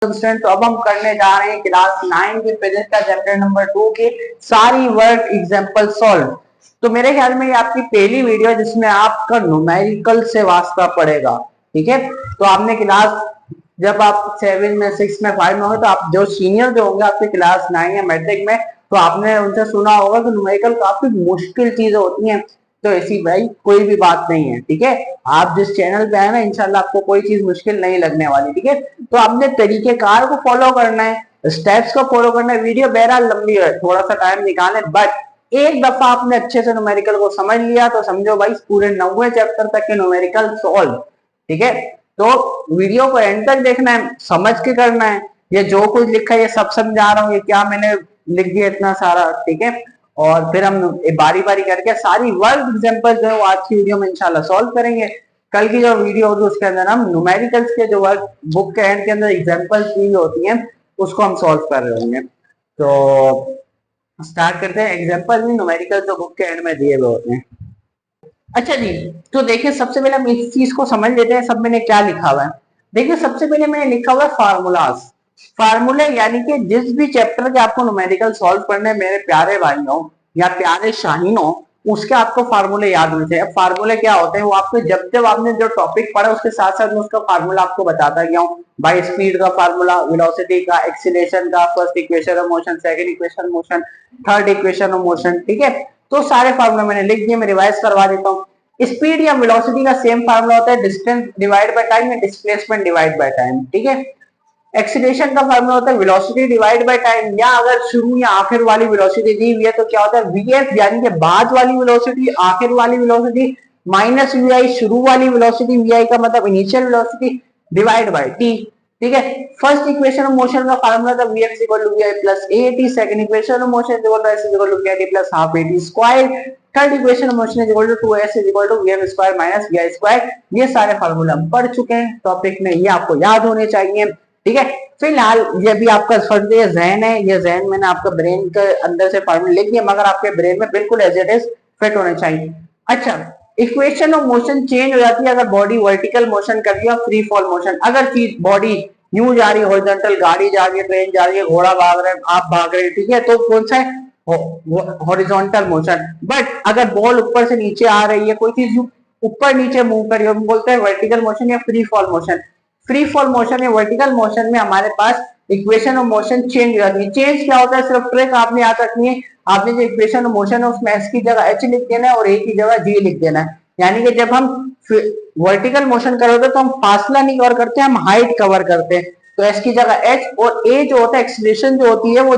तो अब हम करने जा रहे हैं क्लास 9 के फिजिक्स का चैप्टर नंबर 2 के सारी वर्ड एग्जांपल सॉल्व। तो मेरे ख्याल में ये आपकी पहली वीडियो है जिसमें आपका न्यूमेरिकल से वास्ता पड़ेगा। ठीक है, तो आपने क्लास जब आप 7 में 6 में 5 में हो तो आप जो सीनियर जो होंगे आपके क्लास 9 या मैट्रिक में, तो आपने उनसे सुना होगा कि न्यूमेरिकल काफी मुश्किल चीजें होती हैं। तो ऐसी भाई कोई भी बात नहीं है। ठीक है, आप जिस चैनल पे आए ना इंशाल्लाह आपको कोई चीज मुश्किल नहीं लगने वाली। ठीक है, तो आपने तरीकेकार को फॉलो करना है, स्टेप्स को फॉलो करना है। वीडियो बहरहाल लंबी है, थोड़ा सा टाइम निकालें, बट एक दफा आपने अच्छे से न्यूमेरिकल को समझ लिया तो समझो भाई पूरे 90 चैप्टर तक के न्यूमेरिकल सॉल्व। ठीक है, तो वीडियो को एंड तक देखना है, समझ के करना है। ये जो कुछ लिखा है ये सब समझा रहा हूँ, ये क्या मैंने लिख दिया इतना सारा। ठीक है, और फिर हम बारी बारी करके सारी वर्ड एग्जांपल जो है वो आज की वीडियो में इंशाल्लाह सॉल्व करेंगे। कल की जो वीडियो होगी उसके अंदर हम न्यूमेरिकल्स के जो वर्ड बुक के एंड के अंदर एग्जांपल्स दी होती हैं उसको हम सॉल्व कर रहे होंगे। तो स्टार्ट करते हैं। एग्जांपल में न्यूमेरिकल जो बुक के एंड में दिए हुए होते हैं। अच्छा जी, तो देखिए सबसे पहले हम इस चीज को समझ लेते हैं, सब मैंने क्या लिखा हुआ है। देखिए सबसे पहले मैंने लिखा हुआ है फार्मूलाज। फार्मूले यानी कि जिस भी चैप्टर के आपको न्यूमेरिकल सॉल्व करने मेरे प्यारे भाइयों या प्यारे शाहीनों, उसके आपको फार्मूले याद होने चाहिए। फार्मूले क्या होते हैं वो आपको जब जब आपने जो टॉपिक पढ़ा उसके साथ साथ मैं उसका फार्मूला आपको बताता गया हूँ। बाई स्पीड का फार्मूला, वेलोसिटी का, एक्सीलरेशन का, first equation of motion, second equation motion, third equation of motion. ठीक है, तो सारे फार्मूले मैंने लिख दिए, मैं रिवाइज करवा देता हूँ। स्पीड या वेलोसिटी का सेम फार्मूला होता है डिस्टेंस डिवाइड बाय टाइम या डिस्प्लेसमेंट डिवाइड बाय टाइम। ठीक है, एक्सीलरेशन का फार्मूला होता है वेलोसिटी डिवाइड बाय टाइम, या अगर शुरू या आखिर वाली वेलोसिटी दी हुई है तो क्या होता है वीएफ यानी कि बाद वाली वेलोसिटी, आखिर वाली वेलोसिटी माइनस वीआई शुरू वाली वेलोसिटी, वीआई का मतलब initial velocity, divide by T. ठीक है, फर्स्ट इक्वेशन ऑफ मोशन का फार्मूला था VF is equal to VI plus AT, second equation of motion is equal to S is equal to VI plus half AT square, third equation of motion is equal to 2s is equal to VF square minus VI square. ये सारे formula हम पढ़ चुके हैं topic में, ये आपको याद होने चाहिए। ठीक है, फिलहाल ये भी आपका फर्ज है, जहन है, ये जहन मैंने आपका ब्रेन के अंदर से फार्मूला लिख दिया मगर आपके ब्रेन में बिल्कुल एज इट इज फिट होने चाहिए। अच्छा, इक्वेशन ऑफ मोशन चेंज हो जाती है अगर बॉडी वर्टिकल मोशन कर दिया, फ्री फॉल मोशन। अगर चीज बॉडी यूं जा रही है, हॉरिजॉन्टल गाड़ी जा रही है, ट्रेन जा रही है, घोड़ा भाग रहा है, आप भाग रहे हैं, ठीक है, तो कौन सा है हॉरिजॉन्टल मोशन। बट अगर बॉल ऊपर से नीचे आ रही है, कोई चीज ऊपर नीचे मूव कर रही है, बोलते हैं वर्टिकल मोशन या free fall motion. Free fall motion या वर्टिकल मोशन में हमारे पास इक्वेशन ऑफ मोशन चेंज हो जाती है। चेंज क्या होता है, सिर्फ ट्रिक आपने याद रखनी है। आपने जो इक्वेशन ऑफ मोशन है उसमें एस की जगह एच लिख देना है और ए की जगह जी लिख देना है। यानी कि जब हम वर्टिकल मोशन कर रहे होते हैं तो हम फासला नहीं कवर करते, हम हाइट कवर करते हैं। तो एस की जगह एच और ए जो होता है एक्सीलरेशन जो होती है वो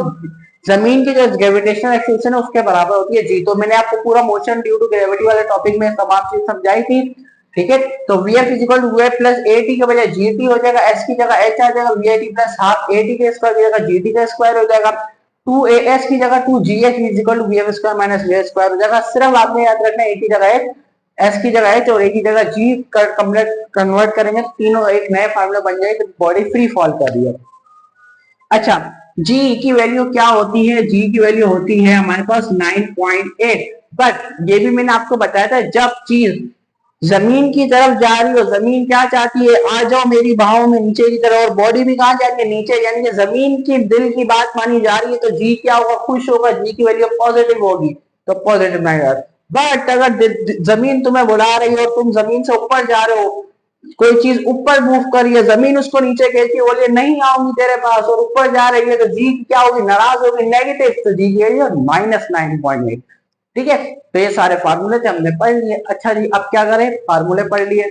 जमीन की जो ग्रेविटेशनल एक्सीलरेशन है उसके बराबर होती है जी। तो मैंने आपको पूरा मोशन ड्यू टू ग्रेविटी वाले टॉपिक में तमाम चीज समझाई थी। ठीक है, तो v f is equal to v f plus a t के बजाय जीटी हो जाएगा, एस की जगह एच आ जाएगा, वीआईटी प्लस हाफ एटी के स्क्वायर की जगह जीटी का स्क्वायर हो जाएगा, 2as की जगह 2gh is equal to VF square minus v square हो जाएगा। सिर्फ आपने याद रखना है ए की जगह एच, एस की जगह एच और ए की जगह जी कन्वर्ट करेंगे, तीनों एक नए फार्मूला बन जाएगा, तो बॉडी फ्री फॉल कर रही है। अच्छा, जी की वैल्यू क्या होती है, जी की वैल्यू होती है हमारे पास 9.8। बट ये भी मैंने आपको बताया था जब चीज जमीन की तरफ जा रही हो, जमीन क्या चाहती है, आ जाओ मेरी बाहों में नीचे की तरफ, और बॉडी भी कहां जा रही है नीचे, यानी कि जमीन की दिल की बात मानी जा रही है, तो जी क्या होगा, खुश होगा, जी की वैल्यू पॉजिटिव होगी, तो पॉजिटिव माइनस। बट अगर जमीन तुम्हें बुला रही हो, तुम जमीन से ऊपर जा रहे हो, कोई चीज ऊपर मूव कर रही है, जमीन उसको नीचे कहती है, बोलिए नहीं आऊंगी तेरे पास, और ऊपर जा रही है, तो जी क्या होगी, नाराज होगी, नेगेटिव, तो जी की वैल्यू -9.8। ठीक है, तो ये सारे फार्मूले थे हमने पढ़ लिए। अच्छा जी, अब क्या करें, फार्मूले पढ़ लिए,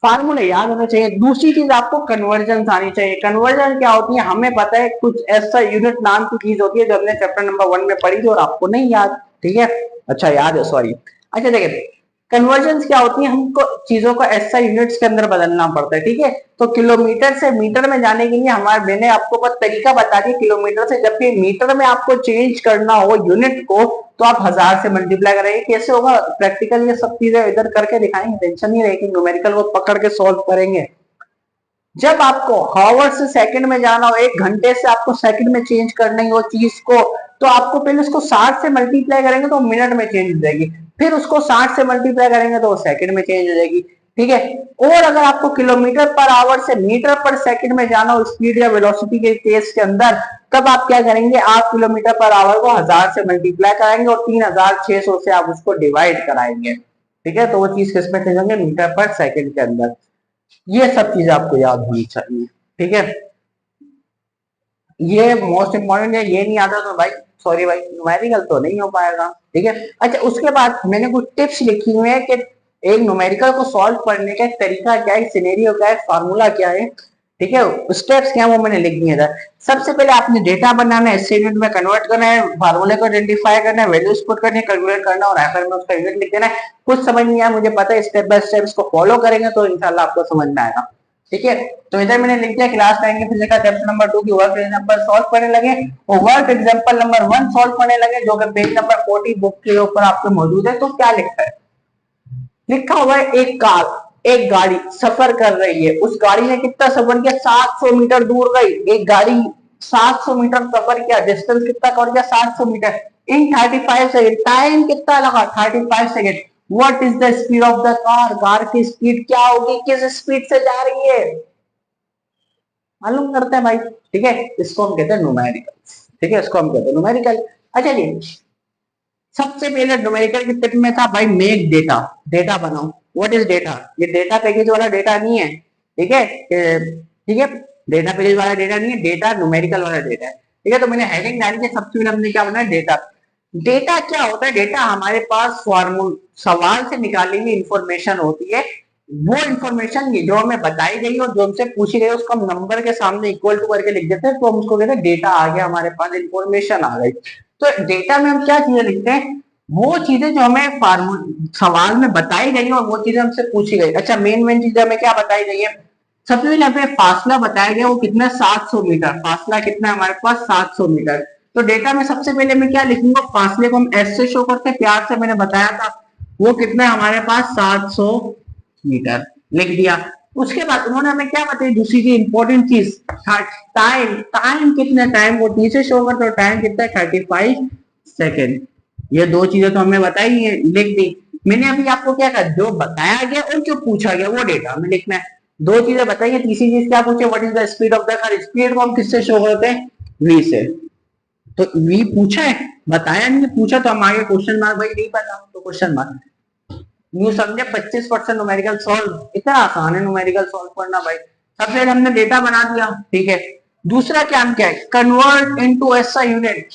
फार्मूले याद होने चाहिए। दूसरी चीज आपको कन्वर्जन आनी चाहिए। कन्वर्जन क्या होती है हमें पता है, कुछ ऐसा यूनिट नाम की चीज होती है जो हमने चैप्टर नंबर 1 में पढ़ी थी और आपको नहीं याद। ठीक है, अच्छा याद है, सॉरी। अच्छा देखिए कन्वर्जन क्या होती है, हमको चीजों को ऐसा यूनिट्स के अंदर बदलना पड़ता है। ठीक है, तो किलोमीटर से मीटर में जाने के लिए हमारे मैंने आपको बस तरीका बता दिया किलोमीटर से, जबकि मीटर में आपको चेंज करना हो यूनिट को तो आप 1000 से मल्टीप्लाई करेंगे। कैसे होगा प्रैक्टिकल, ये सब चीजें इधर करके दिखाएंगे, टेंशन नहीं रहेगी, न्यूमेरिकल को पकड़ के सॉल्व करेंगे। जब आपको हावर से सेकंड में जाना हो, 1 घंटे से आपको सेकंड में चेंज करनी हो चीज को, तो आपको पहले उसको 60 से मल्टीप्लाई करेंगे तो मिनट में चेंज हो जाएगी, फिर उसको 60 से मल्टीप्लाई करेंगे तो सेकंड में चेंज हो जाएगी। ठीक है। और अगर आपको किलोमीटर पर आवर से मीटर पर सेकंड में जाना हो स्पीड या वेलोसिटी के केस के अंदर, तब आप क्या करेंगे, आप किलोमीटर पर आवर को 1000 से मल्टीप्लाई कराएंगे और 3600 से आप उसको डिवाइड कराएंगे। ठीक है, तो वो चीज किस में चलेंगे, मीटर पर सेकंड के अंदर। ये सब चीजें आपको याद होनी चाहिए। ठीक है, ये मोस्ट इंपॉर्टेंट है। ये नहीं आता तो भाई सॉरी भाई, न्यूमेरिकल तो नहीं हो पाएगा। ठीक है, अच्छा उसके बाद मैंने कुछ टिप्स लिखी हुई है कि एक न्यूमेरिकल को सॉल्व करने का एक तरीका क्या है, सिनेरियो क्या है, फार्मूला क्या है। ठीक है, स्टेप्स क्या है वो मैंने लिख दिए था। सबसे पहले आपने डेटा बनाना है, एसआई यूनिट में कन्वर्ट करना है, फार्मूले को आइडेंटिफाई करना है, वैल्यूज पुट करनी है, कैलकुलेट करना और आखिर में उसका यूनिट लिख देना है। कुछ समझ नहीं आया मुझे पता है, स्टेप बाय स्टेप इसको फॉलो करेंगे तो इंशाल्लाह आपको समझ में आएगा। ठीक है, तो इधर मैंने लिख दिया क्लास 9 की फिजिक्स का चैप्टर नंबर 2 की वर्क एग्जांपल सॉल्व करने लगे और वर्क एग्जांपल नंबर 1 सॉल्व करने लगे, जो कि पेज नंबर 40 बुक के ऊपर आपको मौजूद है। तो क्या लिखा है, लिखा हुआ है एक कार, एक गाड़ी सफर कर रही है। उस गाड़ी ने कितना सफर किया, 700 मीटर दूर गई। एक गाड़ी 700 मीटर सफर किया, डिस्टेंस कितना कवर किया, 700 मीटर इन 35 सेकेंड। टाइम कितना लगा, 35 second. What is the speed of the car, car की स्पीड क्या होगी, किस स्पीड से जा रही है, मालूम करते हैं भाई। ठीक है, इसको हम कहते हैं न्यूमेरिकल। ठीक है, इसको हम कहते हैं न्यूमेरिकल। अच्छा जी, सबसे पहले न्यूमेरिकल की टिप में था भाई मेक डेटा, डेटा बनाओ। व्हाट इज डेटा, ये डेटा पैकेज वाला डेटा नहीं है। ठीक है, ठीक है, डेटा पैकेज वाला डेटा नहीं है, डेटा न्यूमेरिकल वाला डेटा है। ठीक है, तो मैंने हेडिंग डाली है, सबसे पहले हमने क्या बनाया, डेटा। डेटा क्या होता है, डेटा हमारे पास फॉर्मूल सवाल से निकाली हुई इंफॉर्मेशन होती है। वो इंफॉर्मेशन जो हमें बताई गई और जो हमसे पूछी गई उसको हम नंबर के सामने इक्वल टू करके लिख देते हैं, तो हम उसको कहते हैं डेटा आ गया, हमारे पास इंफॉर्मेशन आ गई। तो डेटा में हम क्या चीजें लिखते हैं, वो चीजें जो हमें सवाल में बताई गई और वो चीजें हमसे पूछी गई। अच्छा, मेन चीजें हमें क्या बताई गई है, सबसे पहले हमें फासला बताया गया, वो कितना 700 मीटर। फासला कितना है हमारे पास, 700 मीटर। तो डेटा में सबसे पहले मैं क्या लिखूंगा, फासले को हम एस से शो करते हैं, प्यार से मैंने बताया था वो कितना है हमारे पास, 700 मीटर लिख दिया। उसके बाद उन्होंने हमें क्या बताया, दूसरी चीज इंपॉर्टेंट चीज, टाइम। टाइम कितना, टाइम वो टी से शो करते, टाइम कितना है, 35 सेकेंड। ये दो चीजें तो हमें बताई है, लिख दी। मैंने अभी आपको क्या कहा, जो बताया गया और जो पूछा गया वो डेटा में लिखना है। दो चीजें बताइए, तीसरी चीज क्या पूछे, what is the speed of the car. Speed को हम किससे शो करते हैं, वी से। तो वी पूछा है, बताया नहीं, पूछा तो हम आगे क्वेश्चन मार्क, भाई नहीं पता तो क्वेश्चन मार्क। न्यू समझे, 25% न्यूमेरिकल सॉल्व, इतना आसान है न्यूमेरिकल सॉल्व करना भाई। सबसे पहले हमने डेटा बना दिया। ठीक है, दूसरा क्या हम क्या है, कन्वर्ट इनटू एसआई यूनिट।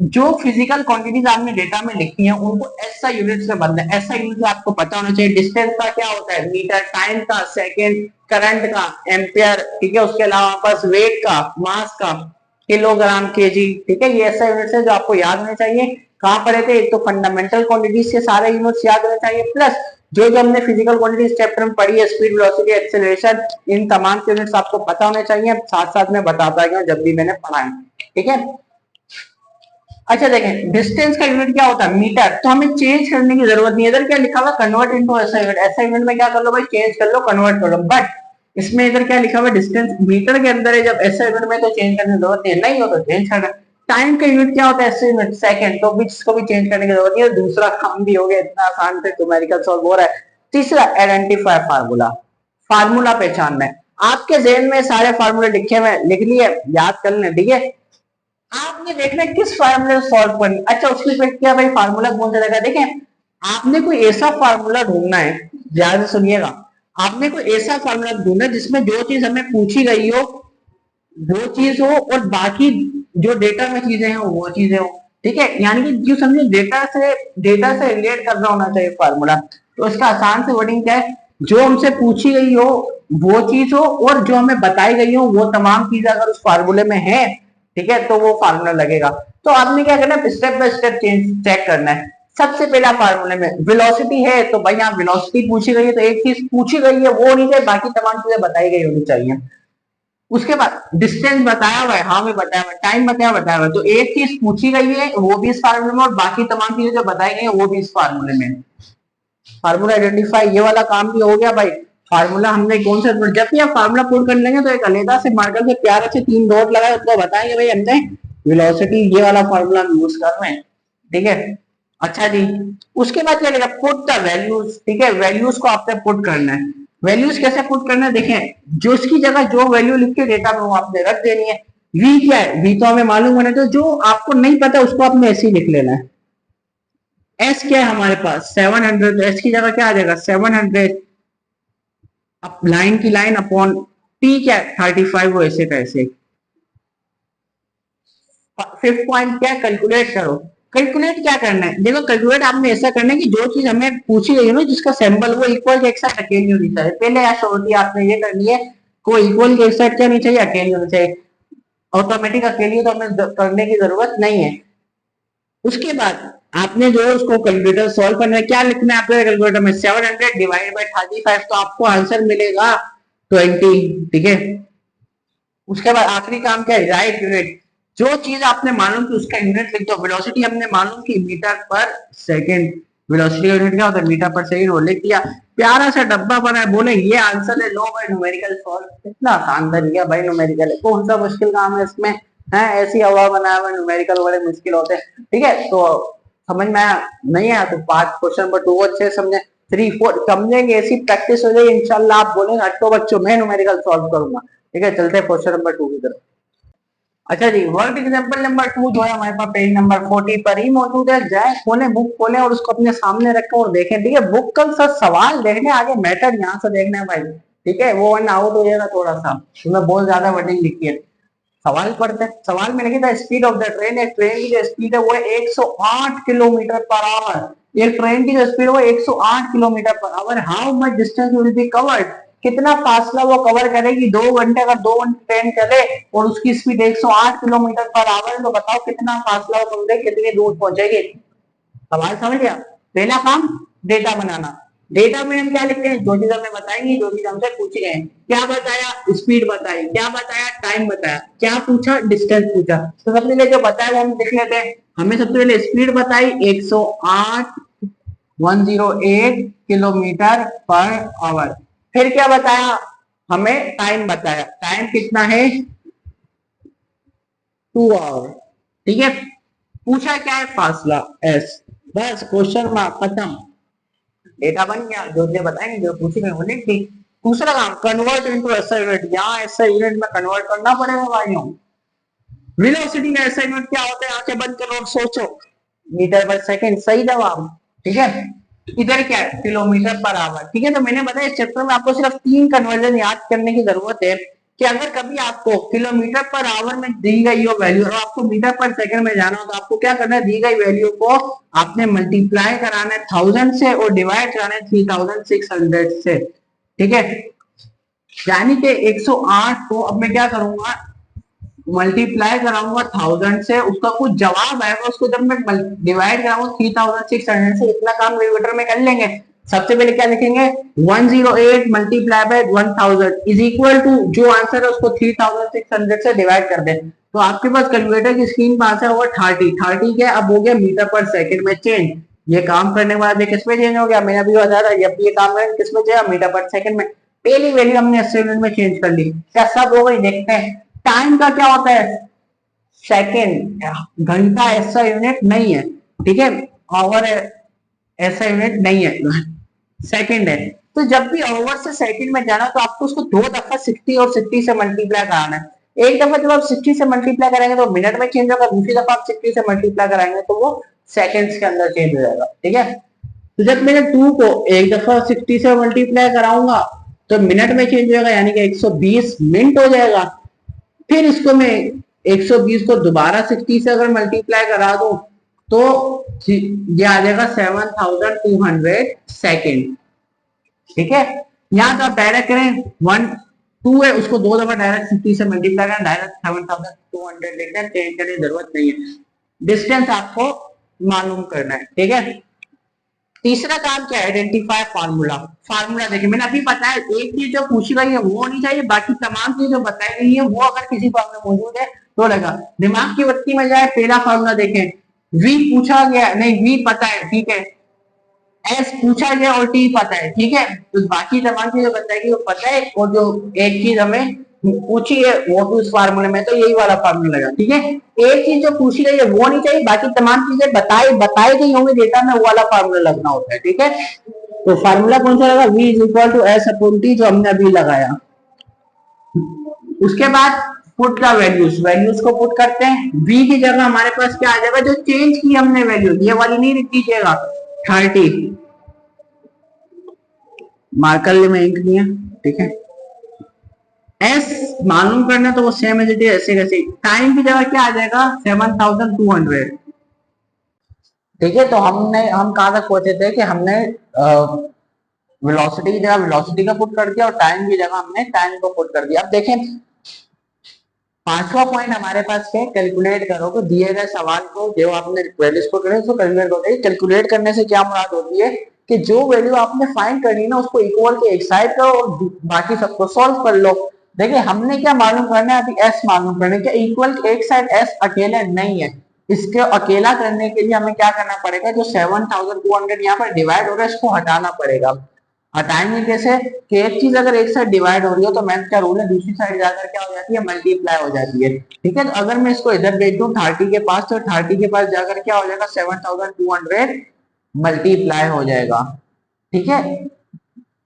जो फिजिकल क्वांटिटीज आपने डेटा में लिखी हैं उनको एसआई यूनिट से बदलना है। एसआई यूनिट आपको पता होना चाहिए, डिस्टेंस का क्या होता है, मीटर, टाइम का, सेकंड, करंट का, एम्पियर। ठीक है, उसके अलावा पास वेट का, मास का, किलोग्राम, केजी। ठीक है, ये एसआई यूनिट है जो आपको याद होने चाहिए। कहाँ पढ़े थे, एक तो फंडामेंटल क्वांटिटीज के सारे यूनिट्स याद होने चाहिए, प्लस जो जो हमने फिजिकल क्वांटिटीज चैप्टर में पढ़ी है, स्पीड, वेलोसिटी, एक्सेलरेशन, इन तमाम के यूनिट्स आपको पता होने चाहिए। साथ साथ में बताता गया जब भी मैंने पढ़ा है। ठीक है, अच्छा देखें, डिस्टेंस का यूनिट क्या होता है, मीटर। तो हमें चेंज करने की जरूरत नहीं है, इधर क्या लिखा हुआ, convert into SI unit. SI unit में क्या कर लो भाई, चेंज कर लो, कन्वर्ट कर लो। बट इसमें इधर क्या लिखा हुआ, डिस्टेंस मीटर के अंदर है, जब एसआई यूनिट में तो चेंज करने की जरूरत नहीं है, नहीं हो तो चेंज करना। टाइम का यूनिट क्या होता है, एसआई यूनिट, सेकंड। तो इसको भी चेंज करने की जरूरत नहीं है, दूसरा काम भी हो गया, इतना आसान से न्यूमेरिकल सॉल्व हो रहा है। तीसरा, आइडेंटिफाई फार्मूला, फार्मूला पहचानना है। आपके जहन में सारे फार्मूले लिखे हुए, लिख लिए, याद कर लें। ठीक है, आपने देखना है किस फार्मूले से सॉल्व करनी। अच्छा, उसके लिए क्या भाई, फार्मूला कौन सा लगा, देखें आपने कोई ऐसा फार्मूला ढूंढना है, ध्यान से सुनिएगा। आपने कोई ऐसा फार्मूला ढूंढना है जिसमें जो चीज हमें पूछी गई हो वो चीज हो और बाकी जो डेटा में चीजें हैं वो चीजें हो। ठीक है, यानी कि जो समझे डेटा से रिलेट कर रहा होना चाहिए फार्मूला। तो इसका आसान से वर्डिंग क्या है, जो हमसे पूछी गई हो वो चीज हो और जो हमें बताई गई हो वो तमाम चीजें अगर उस फार्मूले में है, ठीक है, तो वो फार्मूला लगेगा। तो आपने क्या करना है, स्टेप बाय स्टेप चेक करना है। सबसे पहला फार्मूले में वेलोसिटी है, तो भाई यहाँ वेलोसिटी पूछी गई है, तो एक चीज पूछी गई है वो नहीं चाहिए, बाकी तमाम चीजें बताई गई होनी चाहिए। उसके बाद डिस्टेंस बताया हुआ है, हाँ मैं बताया हुआ, टाइम बताया हुआ, तो एक चीज पूछी गई है वो भी इस फार्मूले में और बाकी तमाम चीजें जो बताई गई है वो भी इस फार्मूले में। फार्मूला आइडेंटिफाई, ये वाला काम भी हो गया भाई। फार्मूला हमने कौन सा, जब भी आप फार्मूला पुट कर लेंगे तो एक अलग से मार्कर से प्यारे से 3 डॉट लगाए, उसको बताएंगे भाई हमने वेलोसिटी ये वाला फार्मूला यूज कर रहे हैं। ठीक है, अच्छा जी, उसके बाद क्या लेगा, पुट द वैल्यूज। ठीक है, वैल्यूज को आपने पुट करना है। वैल्यूज कैसे पुट करना है, देखें जो इसकी जगह जो वैल्यू लिख के डेटा में वो आपने रख देनी है। वी क्या है, वी तो हमें मालूम होना, तो जो आपको नहीं पता उसको आपने ऐसे ही लिख लेना है। एस क्या है हमारे पास 700, तो एस की जगह क्या आ जाएगा 700, अब लाइन की लाइन अपॉन टी क्या है 35, वो ऐसे का ऐसे। फिफ्थ पॉइंट क्या है, कैलकुलेट करो। कैलकुलेट क्या करना है, देखो कैलकुलेट आपने ऐसा करना है कि जो चीज हमें पूछी गई है ना, जिसका सैंपल वो इक्वल के एक साथ अकेली होनी चाहिए। पहले ऐसा आपने ये करनी है, कोई इक्वल के एक साथ क्या नहीं चाहिए, अकेली होनी चाहिए। ऑटोमेटिक अकेली तो हमें करने की जरूरत नहीं है। उसके बाद आपने जो है उसको कैलकुलेटर सॉल्व करना है। क्या लिखना है आपके कैलकुलेटर में, 700 डिवाइड बाई 35, तो आपको आंसर मिलेगा 20। ठीक है, उसके बाद आखिरी काम क्या है, राइट यूनिट। जो चीज आपने मालूम की उसका यूनिट लिख दो। वेलोसिटी हमने मालूम की मीटर पर सेकंड, वेलोसिटी का यूनिट क्या होता है, मीटर पर सेकंड, वो लिख दिया। प्यारा सा डब्बा बना है, बोले ये आंसर है, लो भाई न्यूमेरिकल सॉल्व। कितना आसान तरीका भाई, न्यूमेरिकल है कौन सा मुश्किल काम है इसमें, है ऐसी हवा बनाया हुआ, न्यूमेरिकल बड़े मुश्किल होते हैं। ठीक है, तो समझ में आया, नहीं आया तो पांच क्वेश्चन नंबर 2 अच्छे समझे, 3 4 समझेंगे, ऐसी प्रैक्टिस हो जाएगी इंशाल्लाह। आप बोलेंगे हटो बच्चों मैं न्यूमेरिकल सॉल्व करूंगा। ठीक है, चलते हैं क्वेश्चन नंबर 2 की तरफ। अच्छा जी, वर्क एग्जाम्पल नंबर 2 जो है हमारे पास पेज नंबर 40 पर ही मौजूद है। जाए खोले, बुक खोले और उसको अपने सामने रखें और देखें। ठीक है, बुक का सब सवाल देखने, आगे मैटर यहाँ से देखना है भाई। ठीक है, वो वरना आउट हो जाएगा थोड़ा सा, तुम्हें बहुत ज्यादा वर्डिंग लिखी है। सवाल पढ़ते हैं, सवाल में लिखा था स्पीड ऑफ द ट्रेन, एक ट्रेन की जो स्पीड है वो है 108 किलोमीटर पर आवर। एक ट्रेन की जो स्पीड है वो 108 kilometre per hour. How much distance will be covered, कितना फासला वो कवर करेगी 2 घंटे, अगर 2 घंटे ट्रेन चले और उसकी स्पीड 108 किलोमीटर पर आवर, तो बताओ कितना फासला वो कवर, कितनी दूर पहुंचेगी। सवाल समझ गया। पहला काम डेटा बनाना। डेटा में हम क्या लिखते हैं, जो चीज हमें बताएंगे, जो चीज हमसे पूछी गए। क्या बताया, स्पीड बताई, क्या बताया, टाइम बताया, क्या पूछा, डिस्टेंस पूछा। तो सबसे पहले जो बताया वो हम लिख लेते हैं। हमें सबसे पहले स्पीड बताई 108 108 किलोमीटर पर आवर। फिर क्या बताया, हमें टाइम बताया, टाइम कितना है 2 आवर। ठीक है, पूछा क्या है, फासला एस। बस क्वेश्चन मार्क खत्म, डेटा बन गया। जो चीजें बताएंगे जो पूछी गई वो लिख दी। दूसरा काम, कन्वर्ट इनटू एसआई यूनिट, यहाँ एसआई यूनिट में कन्वर्ट करना पड़ेगा भाइयों। वेलोसिटी का एसआई यूनिट क्या होता है, आंखें बंद करो और सोचो, मीटर पर सेकंड, सही जवाब। ठीक है, इधर क्या है, किलोमीटर पर आवर। ठीक है, तो मैंने बताया इस चैप्टर में आपको सिर्फ 3 कन्वर्जन याद करने की जरूरत है। कि अगर कभी आपको किलोमीटर पर आवर में दी गई हो वैल्यू और आपको मीटर पर सेकंड में जाना हो, तो आपको क्या करना है, दी गई वैल्यू को आपने मल्टीप्लाई कराना है 1000 से और डिवाइड कराना है 3600 से। ठीक है, यानी कि 108 को अब मैं क्या करूंगा, मल्टीप्लाई कराऊंगा 1000 से, उसका कुछ जवाब आएगा, उसको जब मैं डिवाइड कराऊंगा 3600 से, इतना काम कैलकुलेटर में कर लेंगे। सबसे पहले क्या लिखेंगे, 108 multiply by 1000 is equal to, जो आंसर है उसको 3600 से डिवाइड कर दे। तो आपके पास कैलकुलेटर की स्क्रीन पर आंसर होगा 30 क्या, अब हो गया मीटर पर सेकंड में चेंज। ये काम करने के बाद किस में चेंज हो गया, मैंने अभी बताया था, जब ये काम करेंगे किस में चेंज, मीटर पर सेकंड में। पहली वैल्यू हमने 80 यूनिट में चेंज कर ली, क्या सब हो गई, देखते हैं। टाइम का क्या होता है, सेकेंड, घंटा ऐसा यूनिट नहीं है। ठीक है, आवर ऐसा यूनिट नहीं है, सेकंड है। तो जब भी आवर से सेकंड में जाना तो आपको उसको 2 दफा 60 और 60 से मल्टीप्लाई कराना है। एक दफा जब आप 60 से मल्टीप्लाई करेंगे तो मिनट में चेंज होगा, दूसरी दफा आप 60 से मल्टीप्लाई कराएंगे तो वो सेकंड्स के अंदर चेंज हो जाएगा। ठीक है, तो जब मैंने 2 को एक दफा 60 से मल्टीप्लाई कराऊंगा तो मिनट में चेंज होगा, यानी कि 120 मिनट हो जाएगा। फिर इसको मैं 120 को दोबारा 60 से अगर मल्टीप्लाई करा दूं तो ये आ जाएगा 7200 सेकेंड। ठीक है, यहां तो आप डायरेक्ट करें, 1 2 है उसको 2 दफा डायरेक्ट 60 से मल्टीप्लाई करें, डायरेक्ट 7200 लिखना है, चेंज करने की जरूरत नहीं है। डिस्टेंस आपको मालूम करना है। ठीक है, तीसरा काम क्या है, आइडेंटिफाई फार्मूला। फार्मूला देखिए मैंने अभी बताया, एक चीज जो पूछी गई है वो होनी चाहिए, बाकी तमाम चीजें जो बताई गई है वो अगर किसी फॉर्म में मौजूद है तो लगा। दिमाग की बत्ती में जाए, पहला फार्मूला देखें, वी पूछा गया नहीं, वी पता है, ठीक है, एस पूछा गया और टी पता है। ठीक है, तो बाकी तमाम चीजें बताएगी वो पता है, और जो एक चीज हमें पूछी है वो भी उस फार्मूले में, तो यही वाला फार्मूला लगा। ठीक है, एक चीज जो पूछी गई है वो नहीं चाहिए, बाकी तमाम चीजें बताई गई होंगी डेटा में, वो वाला फार्मूला लगना होता है। ठीक है, तो फार्मूला कौन सा लगा, v is equal to s upon t, जो हमने अभी लगाया। उसके बाद पुट का वैल्यूज को पुट करते हैं। v की जगह हमारे पास क्या आ जाएगा, जो चेंज की हमने वैल्यू, ये वाली नहीं लिख दीजिएगा 30, मार्कर में इंक नहीं है। ठीक है, एस मालूम करना तो वो सेम है ऐसे कैसे, टाइम की जगह क्या आ जाएगा 7200। ठीक है, तो हम कहां तक पहुंचे थे कि हमने वेलोसिटी की जगह वेलोसिटी का पुट कर दिया और टाइम की जगह हमने टाइम को पुट कर दिया। अब देखें पांचवा पॉइंट हमारे पास है, कैलकुलेट करो। तो दिए गए सवाल को जो आपने वैल्यूज को करें उसको कैलकुलेट करो। कैलकुलेट करने से क्या मुराद होती है कि जो वैल्यू आपने फाइंड करनी ना उसको इक्वल के एक साइड करो और बाकी सबको सॉल्व कर लो। देखिए हमने क्या मालूम करना है, अभी एस मालूम करने के, इक्वल एक साइड एस अकेले नहीं है, इसके अकेला करने के लिए हमें क्या करना पड़ेगा, जो 7200 यहाँ पर डिवाइड हो रहा है इसको हटाना पड़ेगा। हटाएंगे कैसे कि एक चीज अगर एक साइड डिवाइड हो रही हो तो मैथ का रूल है दूसरी साइड जाकर क्या हो जाती है, मल्टीप्लाई हो जाती है। ठीक है, तो अगर मैं इसको इधर भेज दूं 30 के पास, तो 30 के पास जाकर क्या हो जाएगा 7200 मल्टीप्लाई हो जाएगा। ठीक है,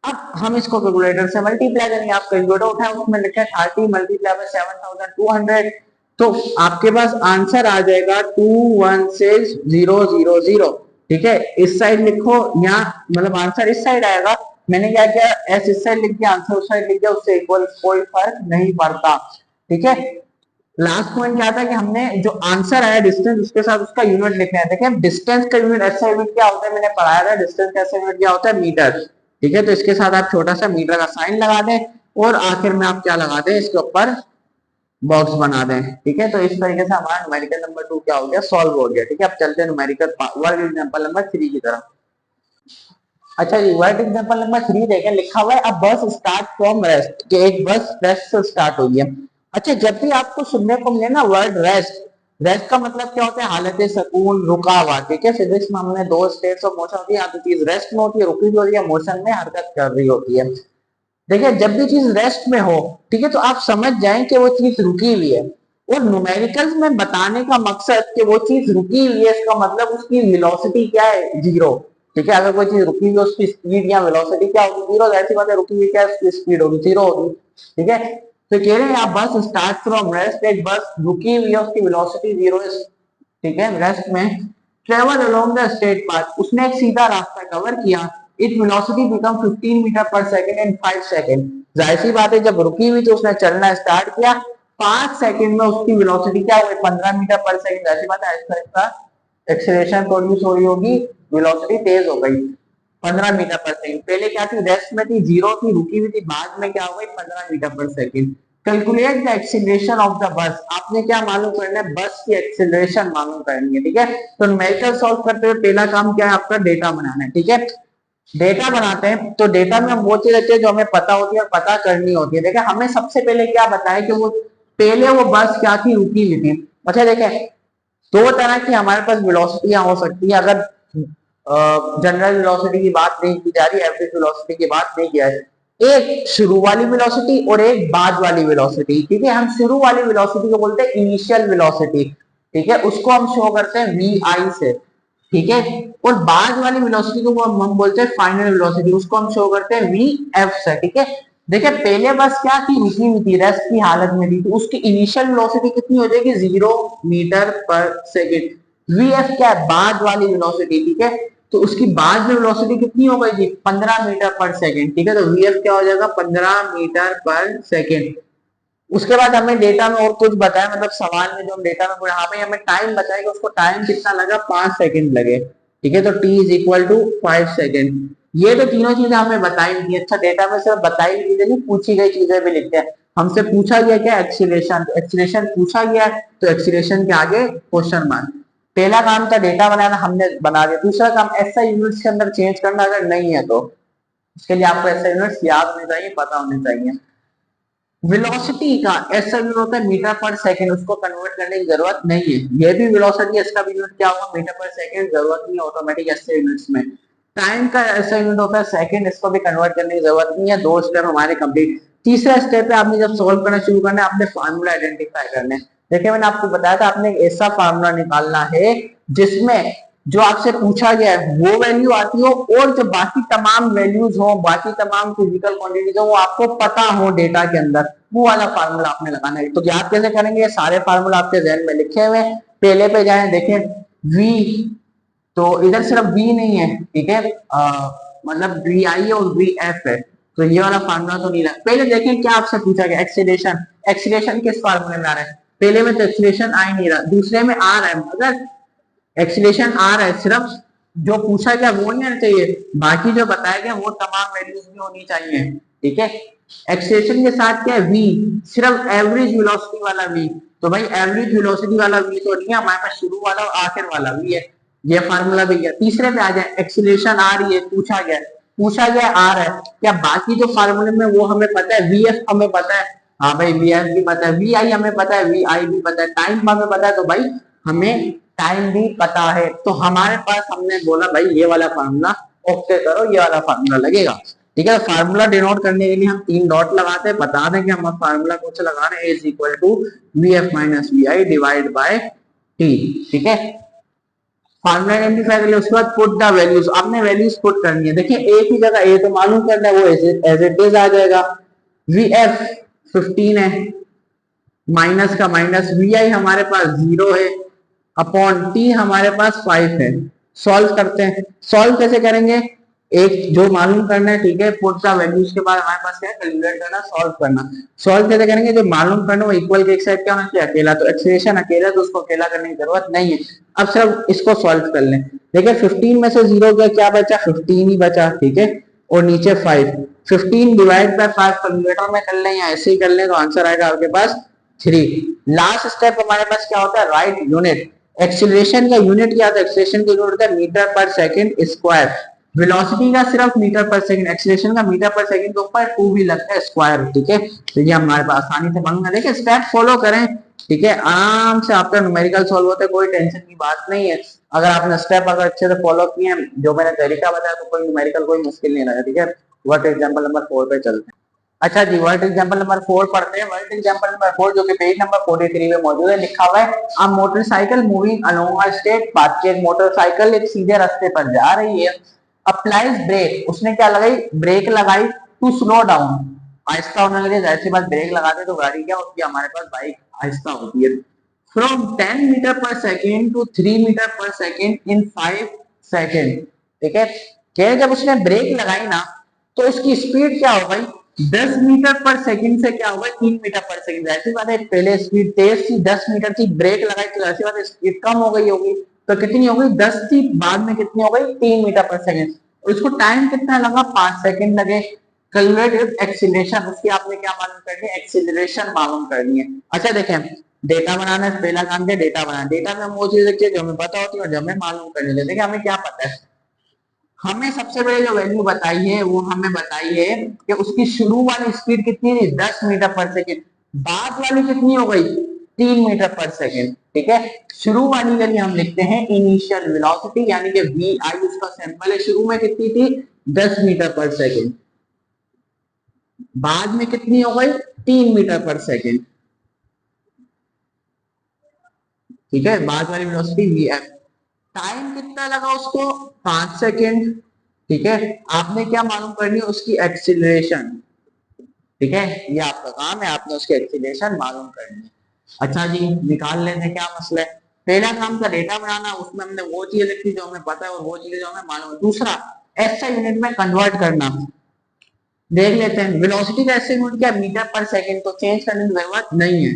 अब हम इसको कैलकुलेटर से मल्टीप्लाई करेंगे। आप कैलकुलेटर उठाए उसमें लिखा है 30 मल्टीप्लाई बाय 7200, तो आपके पास आंसर आ जाएगा 216000। ठीक है, इस साइड लिखो, यहाँ मतलब आंसर इस साइड आएगा। मैंने क्या किया, एस इस साइड लिख दिया, आंसर उस साइड लिख दिया, उससे इक्वल कोई फर्क नहीं पड़ता। ठीक है, लास्ट पॉइंट क्या था कि हमने जो आंसर आया डिस्टेंस उसके साथ उसका यूनिट लिखना है। देखिए डिस्टेंस का यूनिट ऐसा यूनिट क्या होता है, मैंने पढ़ाया था डिस्टेंस का यूनिट क्या होता है, मीटर। ठीक है, तो इसके साथ आप छोटा सा मीटर का साइन लगा दें और आखिर में आप क्या लगा दें, इसके ऊपर बॉक्स बना दें। ठीक है, तो इस तरीके से हमारा न्यूमेरिकल नंबर 2 क्या हो गया, सॉल्व हो गया। ठीक है, अब चलते हैं न्यूमेरिकल वर्ड एग्जांपल नंबर 3 की तरफ। अच्छा जी, वर्ड एग्जांपल नंबर 3 देखें, लिखा हुआ है अ बस स्टार्ट फ्रॉम रेस्ट, कि एक बस रेस्ट से स्टार्ट हुई है। अच्छा, जब भी आपको सुनने को मिले ना वर्ड रेस्ट, रेस्ट का मतलब क्या होता है, हालत सुकून, रुका हुआ। ठीक है, फिजिक्स में हमने दो स्टेट्स ऑफ मोशन होती है, या तो चीज रेस्ट में होती है, रुकी हुई होती है, मोशन में हरकत कर रही होती है। देखिए जब भी चीज रेस्ट में हो, ठीक है, तो आप समझ जाएं कि वो चीज रुकी हुई है। और न्यूमेरिकल्स में बताने का मकसद कि वो चीज रुकी हुई है, इसका मतलब उसकी वेलोसिटी क्या है, जीरो। ठीक है, अगर कोई चीज रुकी हुई है उसकी स्पीड या वेलोसिटी क्या होगी, जीरो। ऐसी बात है, रुकी हुई क्या है, उसकी स्पीड होगी, जीरो होगी। ठीक है, तो कह रहे हैं आप बस स्टार्ट फ्रॉम रेस्ट, एक बस रुकी हुई है उसकी वेलोसिटी जीरो है। ठीक है, रेस्ट में travel along the straight path, उसने एक सीधा रास्ता कवर किया, it velocity become 15 metre per second in 5 second. जाहिर सी बात है, जब रुकी हुई तो उसने चलना स्टार्ट किया, 5 सेकंड में उसकी वेलोसिटी क्या हो गई, 15 मीटर पर सेकंड। जाहिर सी बात है इसका एक्सीलरेशन प्रोड्यूस हो रही होगी, वेलोसिटी तेज हो गई 15 मीटर पर सेकंड। पहले क्या थी, रेस्ट में थी, जीरो थी, रुकी हुई थी, बाद में क्या हो गई 15 metre per second. Calculate the acceleration of the bus, आपने क्या मालूम करना है, बस की एक्सीलरेशन मालूम करनी है। ठीक है, तो न्यूमेरिकल सॉल्व करते हुए पहला काम क्या है आपका, डेटा बनाना है। ठीक है, डेटा बनाते हैं तो डेटा में हम वो चीज रहती है जो हमें पता होती है और पता करनी होती है। देखिए हमें सबसे पहले क्या बताया कि वो पहले वो बस क्या थी, रुकी हुई थी। अच्छा देखें, दो तरह की हमारे पास वेलोसिटियां हो सकती है, अगर जनरल वेलोसिटी की बात नहीं की जा रही, एवरेज वेलोसिटी की बात नहीं की जा रही, एक शुरू वाली वेलोसिटी और एक बाद वाली वेलोसिटी। ठीक है, हम शुरू वाली वेलोसिटी को बोलते हैं इनिशियल वेलोसिटी। ठीक है, उसको हम शो करते हैं वी आई से। ठीक है, और बाद वाली वेलोसिटी को हम बोलते हैं फाइनल वेलोसिटी, उसको हम शो करते हैं वी एफ से। ठीक है, देखिए पहले बस क्या थी, रुकी हुई थी, रेस्ट की हालत में थी, तो उसकी इनिशियल वेलोसिटी कितनी हो जाएगी, 0 metre per second. V F क्या है, बाद वाली वेलोसिटी। ठीक है, तो उसकी बाद में वेलोसिटी कितनी हो गई थी, 15 मीटर पर सेकेंड। ठीक है, तो वी एफ क्या हो जाएगा, 15 मीटर पर सेकेंड। उसके बाद हमें डेटा में और कुछ बताया, मतलब सवाल में जो हम डेटा में यहाँ पे हमें टाइम बताया कि उसको टाइम कितना लगा, 5 सेकंड लगे। ठीक है, तो t is equal to 5 second. ये तो तीनों चीजें हमें बताई नहीं। अच्छा, डेटा में सिर्फ बताई चीजें नहीं, पूछी गई चीजें भी लिखते हैं। हमसे पूछा गया क्या, एक्सीलरेशन, तो एक्सीलरेशन पूछा गया है, तो एक्सीलरेशन के आगे क्वेश्चन मार्क। पहला काम था डेटा बनाना, हमने बना दिया। दूसरा काम ऐसा यूनिट्स के अंदर चेंज करना, अगर नहीं है तो इसके लिए आपको ऐसा यूनिट्स याद होने चाहिए, पता होने चाहिए। वेलोसिटी का ऐसा यूनिट होता है मीटर पर सेकंड, उसको कन्वर्ट करने की जरूरत नहीं है। ये भी वेलोसिटी है, इसका भी यूनिट क्या होगा, मीटर पर सेकंड, जरूरत नहीं ऑटोमेटिक ऐसे यूनिट्स में। टाइम का ऐसा यूनिट होता है सेकंड, इसको भी कन्वर्ट करने की जरूरत नहीं है। दो स्टेप हमारे कंप्लीट। तीसरा स्टेप है आपने जब सॉल्व करना शुरू करना है आपने फार्मूला आइडेंटिफाई करना है। देखिए मैंने आपको बताया था आपने ऐसा फार्मूला निकालना है जिसमें जो आपसे पूछा गया है वो वैल्यू आती हो और जो बाकी तमाम वैल्यूज हो, बाकी तमाम फिजिकल क्वांटिटीज हो वो आपको पता हो डेटा के अंदर, वो वाला फार्मूला आपने लगाना है। तो ज्ञात कैसे करेंगे, सारे फार्मूला आपके जहन में लिखे हुए। पहले पे जाए, देखें v, तो इधर सिर्फ v नहीं है, ठीक है, मतलब vi है और vf है, तो ये वाला फार्मूला तो नहीं लगा। पहले देखें क्या आपसे पूछा गया, एक्सीलरेशन। एक्सीलरेशन किस फार्मूले में आ रहा है, पहले में तो एक्सीलरेशन आ ही नहीं रहा, दूसरे में आ रहा है, मगर एक्सीलरेशन आ रहा है, सिर्फ जो पूछा गया वो नहीं आना चाहिए, बाकी जो बताया गया वो तमाम वैल्यूज भी होनी चाहिए, ठीक है। एक्सीलरेशन के साथ क्या है, v, सिर्फ एवरेज वेलोसिटी वाला v, तो भाई एवरेज वेलोसिटी वाला v तो नहीं है हमारे पास, शुरू वाला और आखिर वाला v है, ये फार्मूला भी गया। तीसरे पे आ जाए, एक्सीलरेशन आ रही है, पूछा गया आ रहा है, क्या बाकी जो फार्मूले में वो हमें पता है, vf हमें पता है, हाँ भाई vf भी पता है, vi हमें पता है, vi भी पता है, टाइम हमें पता है, तो भाई हमें टाइम भी पता है। तो हमारे पास हमने बोला भाई ये वाला फार्मूला ओके करो, ये वाला फार्मूला लगेगा, ठीक है। फार्मूला डिनोट करने के लिए हम 3 डॉट लगाते हैं, बता दें कि हम फार्मूला कौन सा लगा रहे हैं, is equal to vf minus vi divide by t, ठीक है। फार्मूला आइडेंटिफाई कर लिया, उसके बाद पुट द वैल्यूज, आपने वैल्यूज पुट करनी है। देखिए एक ही जगह ए तो मालूम करना है, वो एज इट इज आ जाएगा, vf 15 है, माइनस का माइनस, vi हमारे पास 0 है, अपॉन t हमारे पास 5 है। सॉल्व करते हैं, सॉल्व कैसे करेंगे, एक जो मालूम करना है, ठीक है, पुट द वैल्यूज के बाद हमारे पास क्या है, कैलकुलेट करना, सॉल्व करना। सॉल्व कैसे करेंगे, जो मालूम करना वो इक्वल के एक साइड क्या होना चाहिए, अकेला, तो एक्सीलरेशन अकेला, तो उसको अकेला करने की जरूरत नहीं है। अब सिर्फ इसको सॉल्व कर लें, देखिए 15 में से 0 गया, क्या बचा, 15 ही बचा, ठीक है, और नीचे 5, 15 डिवाइड बाय 5 कैलकुलेटर में कर लें या ऐसे ही कर लें, तो आंसर आएगा आपके पास 3। लास्ट स्टेप हमारे पास क्या होता है, राइट यूनिट। एक्सीलरेशन का यूनिट क्या होता है, एक्सीलरेशन का यूनिट होता है metre per second square, velocity का सिर्फ मीटर पर सेकंड, एक्सीलरेशन का मीटर पर सेकंड के ऊपर 2 भी लगता है स्क्वायर, ठीक है। तो ये हमारे पास आसानी से मालूम है, देखिए स्टेप फॉलो करें, ठीक है, आराम से आपका न्यूमेरिकल सॉल्व होता है, कोई टेंशन की बात नहीं है। अगर आपने स्टेप अगर अच्छे से फॉलो किए हैं, जो मैंने तरीका बताया, तो कोई न्यूमेरिकल कोई मुश्किल नहीं लगा, ठीक है। वर्ड एग्जांपल नंबर 4 पे चलते हैं। अच्छा जी, वर्ड एग्जांपल नंबर 4 पढ़ते हैं। वर्ड एग्जांपल नंबर 4 जो कि पेज नंबर 43 में मौजूद है, लिखा हुआ है, a motorcycle moving along a straight path, एक मोटरसाइकिल एक सीधे रास्ते पर जा रही है, अप्लाइज ब्रेक, उसने क्या लगाई, ब्रेक लगाई, टू स्लो डाउन, आहिस्ता होने लगे, जाहिर सी बात ब्रेक लगाते तो गाड़ी क्या होती है, हमारे पास बाइक आहिस्ता होती है। From 10 metre per second to 3 metre per second in 5 second, ठीक है। क्या जब उसने ब्रेक लगाई ना, तो उसकी स्पीड क्या हो गई, 10 मीटर पर सेकंड से क्या होगा, 3 मीटर पर सेकंड। ऐसी बात है, पहले स्पीड तेज थी 10 मीटर की, ब्रेक लगाई तो ऐसी बात है स्पीड कम हो गई होगी, तो कितनी हो गई, 10 थी, बाद में कितनी हो गई, 3 मीटर पर सेकंड। और उसको टाइम कितना लगा, 5 सेकंड लगे। कैलकुलेट एक्सीलरेशन, उसकी आपने क्या मालूम करनी है, एक्सीलरेशन मालूम करनी है। अच्छा देखें, डेटा बनाना है, पहला काम क्या, डेटा बनाना। डेटा में हम वो चीज रखिए जो हमें पता होती है और जो हमें मालूम करनी है। देखिए हमें क्या पता है, हमें सबसे पहले जो वैल्यू बताई है वो हमें बताई है कि उसकी शुरू वाली स्पीड कितनी थी, 10 मीटर पर सेकेंड, बाद वाली कितनी हो गई, 3 मीटर पर सेकेंड, ठीक है। शुरू वाली के लिए हम लिखते हैं इनिशियल वेलोसिटी, यानी कि वी आई उसका सैंपल है, शुरू में कितनी थी, 10 मीटर पर सेकेंड, बाद में कितनी हो गई, 3 मीटर पर सेकेंड, ठीक है, बाद वाली वेलोसिटी वी एफ। टाइम कितना लगा उसको, 5 सेकेंड, ठीक है। आपने क्या मालूम करनी है, उसकी एक्सीलरेशन, ठीक है, ये आपका काम है, आपने उसकी एक्सीलरेशन मालूम करनी है। अच्छा जी, निकाल लेते हैं क्या मसला है। पहला काम था डेटा बनाना, उसमें हमने वो चीजें लिखी जो हमें पता है और वो चीजें जो हमें मालूम है। दूसरा, एसआई यूनिट में कन्वर्ट करना, देख लेते हैं वेलोसिटी का एसआई यूनिट क्या, मीटर पर सेकंड, तो चेंज करने की जरूरत नहीं है।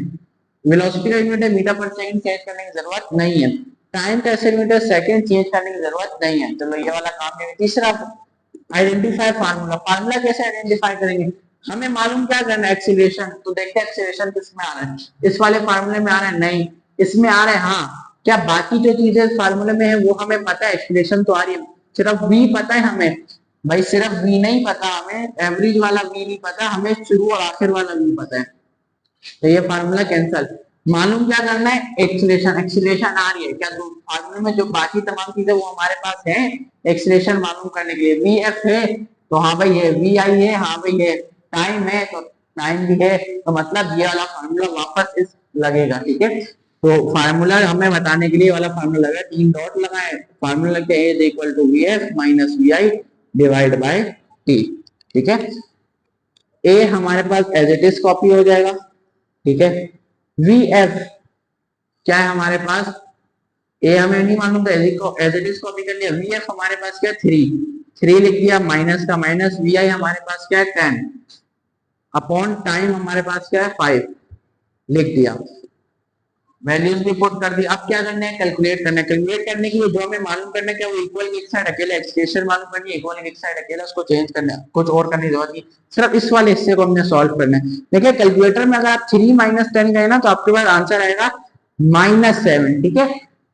वेलोसिटी का यूनिट है मीटर पर सेकंड, चेंज करने की जरूरत नहीं है। टाइम का एसआई यूनिट है सेकंड, चेंज करने की जरूरत नहीं है। चलो ये वाला काम है। तीसरा, आइडेंटिफाई फार्मूला। फार्मूला कैसे आइडेंटिफाई करेंगे, हमें मालूम क्या करना है, एक्सीलरेशन। तो देखते हैं एक्सीलरेशन किसमें आ रहा है, इस वाले फार्मूले में आ रहा है, नहीं इसमें आ रहा है, हाँ। क्या बाकी जो चीजें फार्मूले में है वो हमें पता है, एक्सीलरेशन तो आ रही है, सिर्फ वी पता है हमें, भाई सिर्फ वी नहीं पता हमें, एवरेज वाला वी नहीं पता हमें, शुरू और आखिर वाला वी पता है, तो ये फार्मूला कैंसल। मालूम क्या करना है, एक्सीलरेशन। एक्सीलरेशन आ रही है क्या, तो फार्मूले में जो बाकी तमाम चीजें वो हमारे पास है, एक्सीलरेशन मालूम करने के लिए वी एफ है, तो हाँ भाई ये वी आई है, हाँ भाई ये टाइम है, तो 9 भी है, तो मतलब ये वाला फार्मूला वापस इस लगेगा। ठीक है, तो फार्मूला हमें बताने के लिए वाला फार्मूला लगा, 3 डॉट लगाए, फार्मूला लगता है is equal to v f minus v i divide by T. ठीक है, ए हमारे पास एज इट इज कॉपी हो जाएगा। ठीक है, वी एफ क्या है हमारे पास, ए हमें नहीं मालूम था, एज इट इज कॉपी कर लिया। वी एफ हमारे पास क्या है 3 लिख दिया, माइनस का माइनस, वी आई हमारे पास क्या है 10 अपॉन टाइम हमारे पास क्या है 5 लिख दिया, वैल्यूज भी पुट कर दी। अब क्या करना है, कैलकुलेट करना है। कैलकुलेट करने के लिए जो हमें मालूम करना है क्या, वो इक्वल की एक साइड अकेला एक्सप्रेशन मालूम करनी है, इक्वल की एक साइड अकेला उसको चेंज करना है, कुछ और करने की जरूरत नहीं, सिर्फ इस वाले हिस्से को हमने सॉल्व करना है। देखिए कैलकुलेटर में अगर आप 3 माइनस 10 गए ना, तो आपके पास आंसर आएगा -7। ठीक है,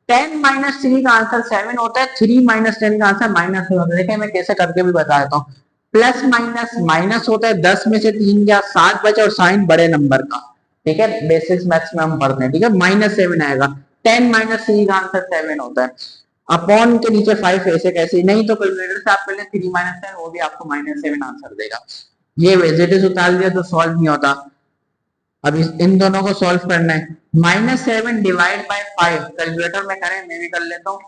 10 माइनस 3 का आंसर 7 होता है, 3 माइनस 10 का आंसर -3 होता है। देखिए मैं कैसे करके भी बता देता हूँ, प्लस माइनस माइनस होता है, 10 में से 3 गया 7 बचा, और साइन बड़े नंबर का। ठीक है, बेसिक्स मैथ्स में हम पढ़ते हैं। ठीक है, -7 आएगा, 10 माइनस 3 का आंसर 7 होता है, अपॉन के नीचे 5 ऐसे कैसे नहीं, तो कैलकुलेटर से आप पहले 3 माइनस 10 वो भी आपको -7 आंसर देगा। ये वेजिटेज उतार दिया तो सॉल्व नहीं होता, अब इन दोनों को सॉल्व करना है। -7 डिवाइड बाय 5 कैलकुलेटर में करें, मैं भी कर लेता हूँ।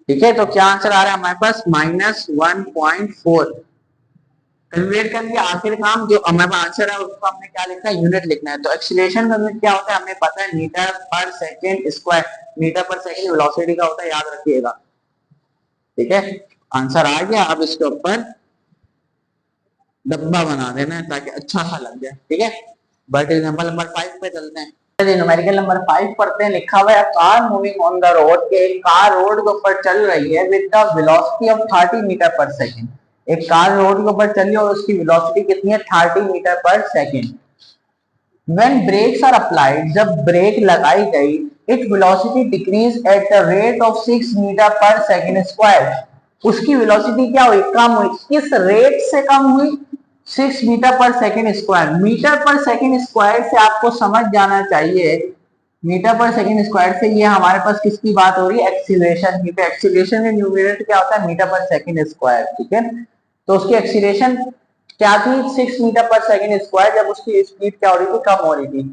ठीक है, तो क्या आंसर आ रहा है हमारे पास -1.4। कैलकुलेट कर लिया, आखिर काम जो हमारे पास आंसर है उसको हमने क्या लिखना है, यूनिट लिखना है। तो एक्सीलरेशन का यूनिट क्या होता है हमें पता है, metre per second square, metre per second velocity का होता है, याद रखिएगा। ठीक है, आंसर आ गया, अब इसके ऊपर डब्बा बना देना है ताकि अच्छा सा लग जाए। ठीक है, बट एग्जांपल नंबर 5 पे चलते हैं। न्यूमेरिकल नंबर 5 पढ़ते हैं। लिखा हुआ है car moving on the road, के एक कार रोड के ऊपर चल रही है with the velocity of 30 metre per second. एक कार रोड के ऊपर चल रही है और उसकी वेलोसिटी कितनी है 30 metre per second. When brakes are applied, जब ब्रेक लगाई गई, its velocity decrease at the rate of 6 metre per second square. उसकी वेलोसिटी क्या हुई, कम हुई, किस रेट से कम हुई, 6 metre per second square. Metre per second square से आपको समझ जाना चाहिए, मीटर पर सेकंड स्क्वायर से ये हमारे पास किसकी बात हो रही है, एक्सीलरेशन की। एक्सीलरेशन का न्यूमरेटर क्या होता है, मीटर पर सेकंड स्क्वायर। ठीक है, तो उसकी एक्सीलरेशन क्या थी 6 मीटर पर सेकंड स्क्वायर, जब उसकी स्पीड क्या हो रही थी, कम हो रही थी।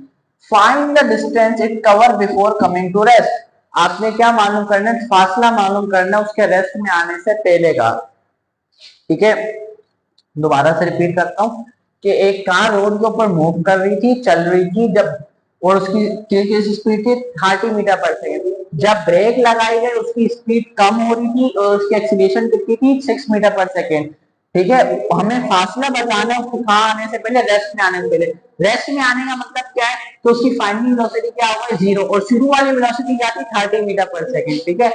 Find the distance it cover before coming to rest. आपने क्या मालूम करना है, फासला मालूम करना है उसके रेस्ट में आने से पहले का। ठीक है, दोबारा से रिपीट करता हूं कि एक कार रोड के ऊपर मूव कर रही थी, चल रही थी, जब और उसकी स्पीड थी 30 मीटर पर सेकंड। जब ब्रेक लगाई गई उसकी स्पीड कम हो रही थी और उसकी एक्सीलरेशन कितनी थी 6 मीटर पर सेकंड। ठीक है, हमें फासला बताना है उसको कहाँ आने से पहले, रेस्ट में आने से पहले। रेस्ट में आने का मतलब क्या है, तो उसकी फाइनल वेलोसिटी क्या होगा 0, और शुरू वाली वेलोसिटी क्या थी 30 मीटर पर सेकंड। ठीक है,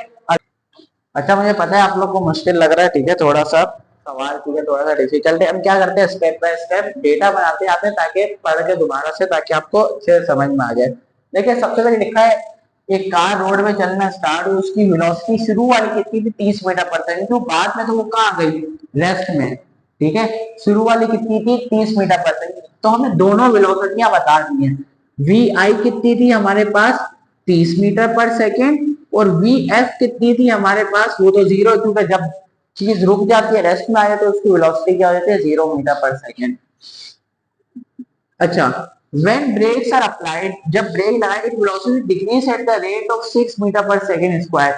अच्छा मुझे पता है आप लोग को मुश्किल लग रहा है। ठीक है, थोड़ा सा सवाल, ठीक है, थोड़ा सा डिफिकल्ट है। हम क्या करते हैं, स्टेप बाय स्टेप डेटा बनाते आते हैं ताकि पढ़ के दोबारा से, ताकि आपको अच्छे समझ में आ जाए। देखिए सबसे पहले लिखा है एक कार रोड में चलना स्टार्ट हुई, उसकी वेलोसिटी शुरू वाली कितनी थी 30 मीटर पर सेकंड, तो बाद में तो वो कहाँ गई, रेस्ट में। ठीक है, शुरू वाली कितनी थी 30 मीटर पर सेकंड, तो हमें दोनों वेलोसिटियां बता दी हैं। वी आई कितनी थी हमारे पास 30 मीटर पर सेकंड, और वी एफ कितनी थी हमारे पास, वो तो 0, क्योंकि जब चीज रुक जाती है रेस्ट में आ जाती है तो उसकी वेलोसिटी क्या हो जाती है 0 मीटर पर सेकंड। अच्छा, when brakes are applied, जब ब्रेक लगाएंगे तो velocity decrease at the rate of 6 metre per second square.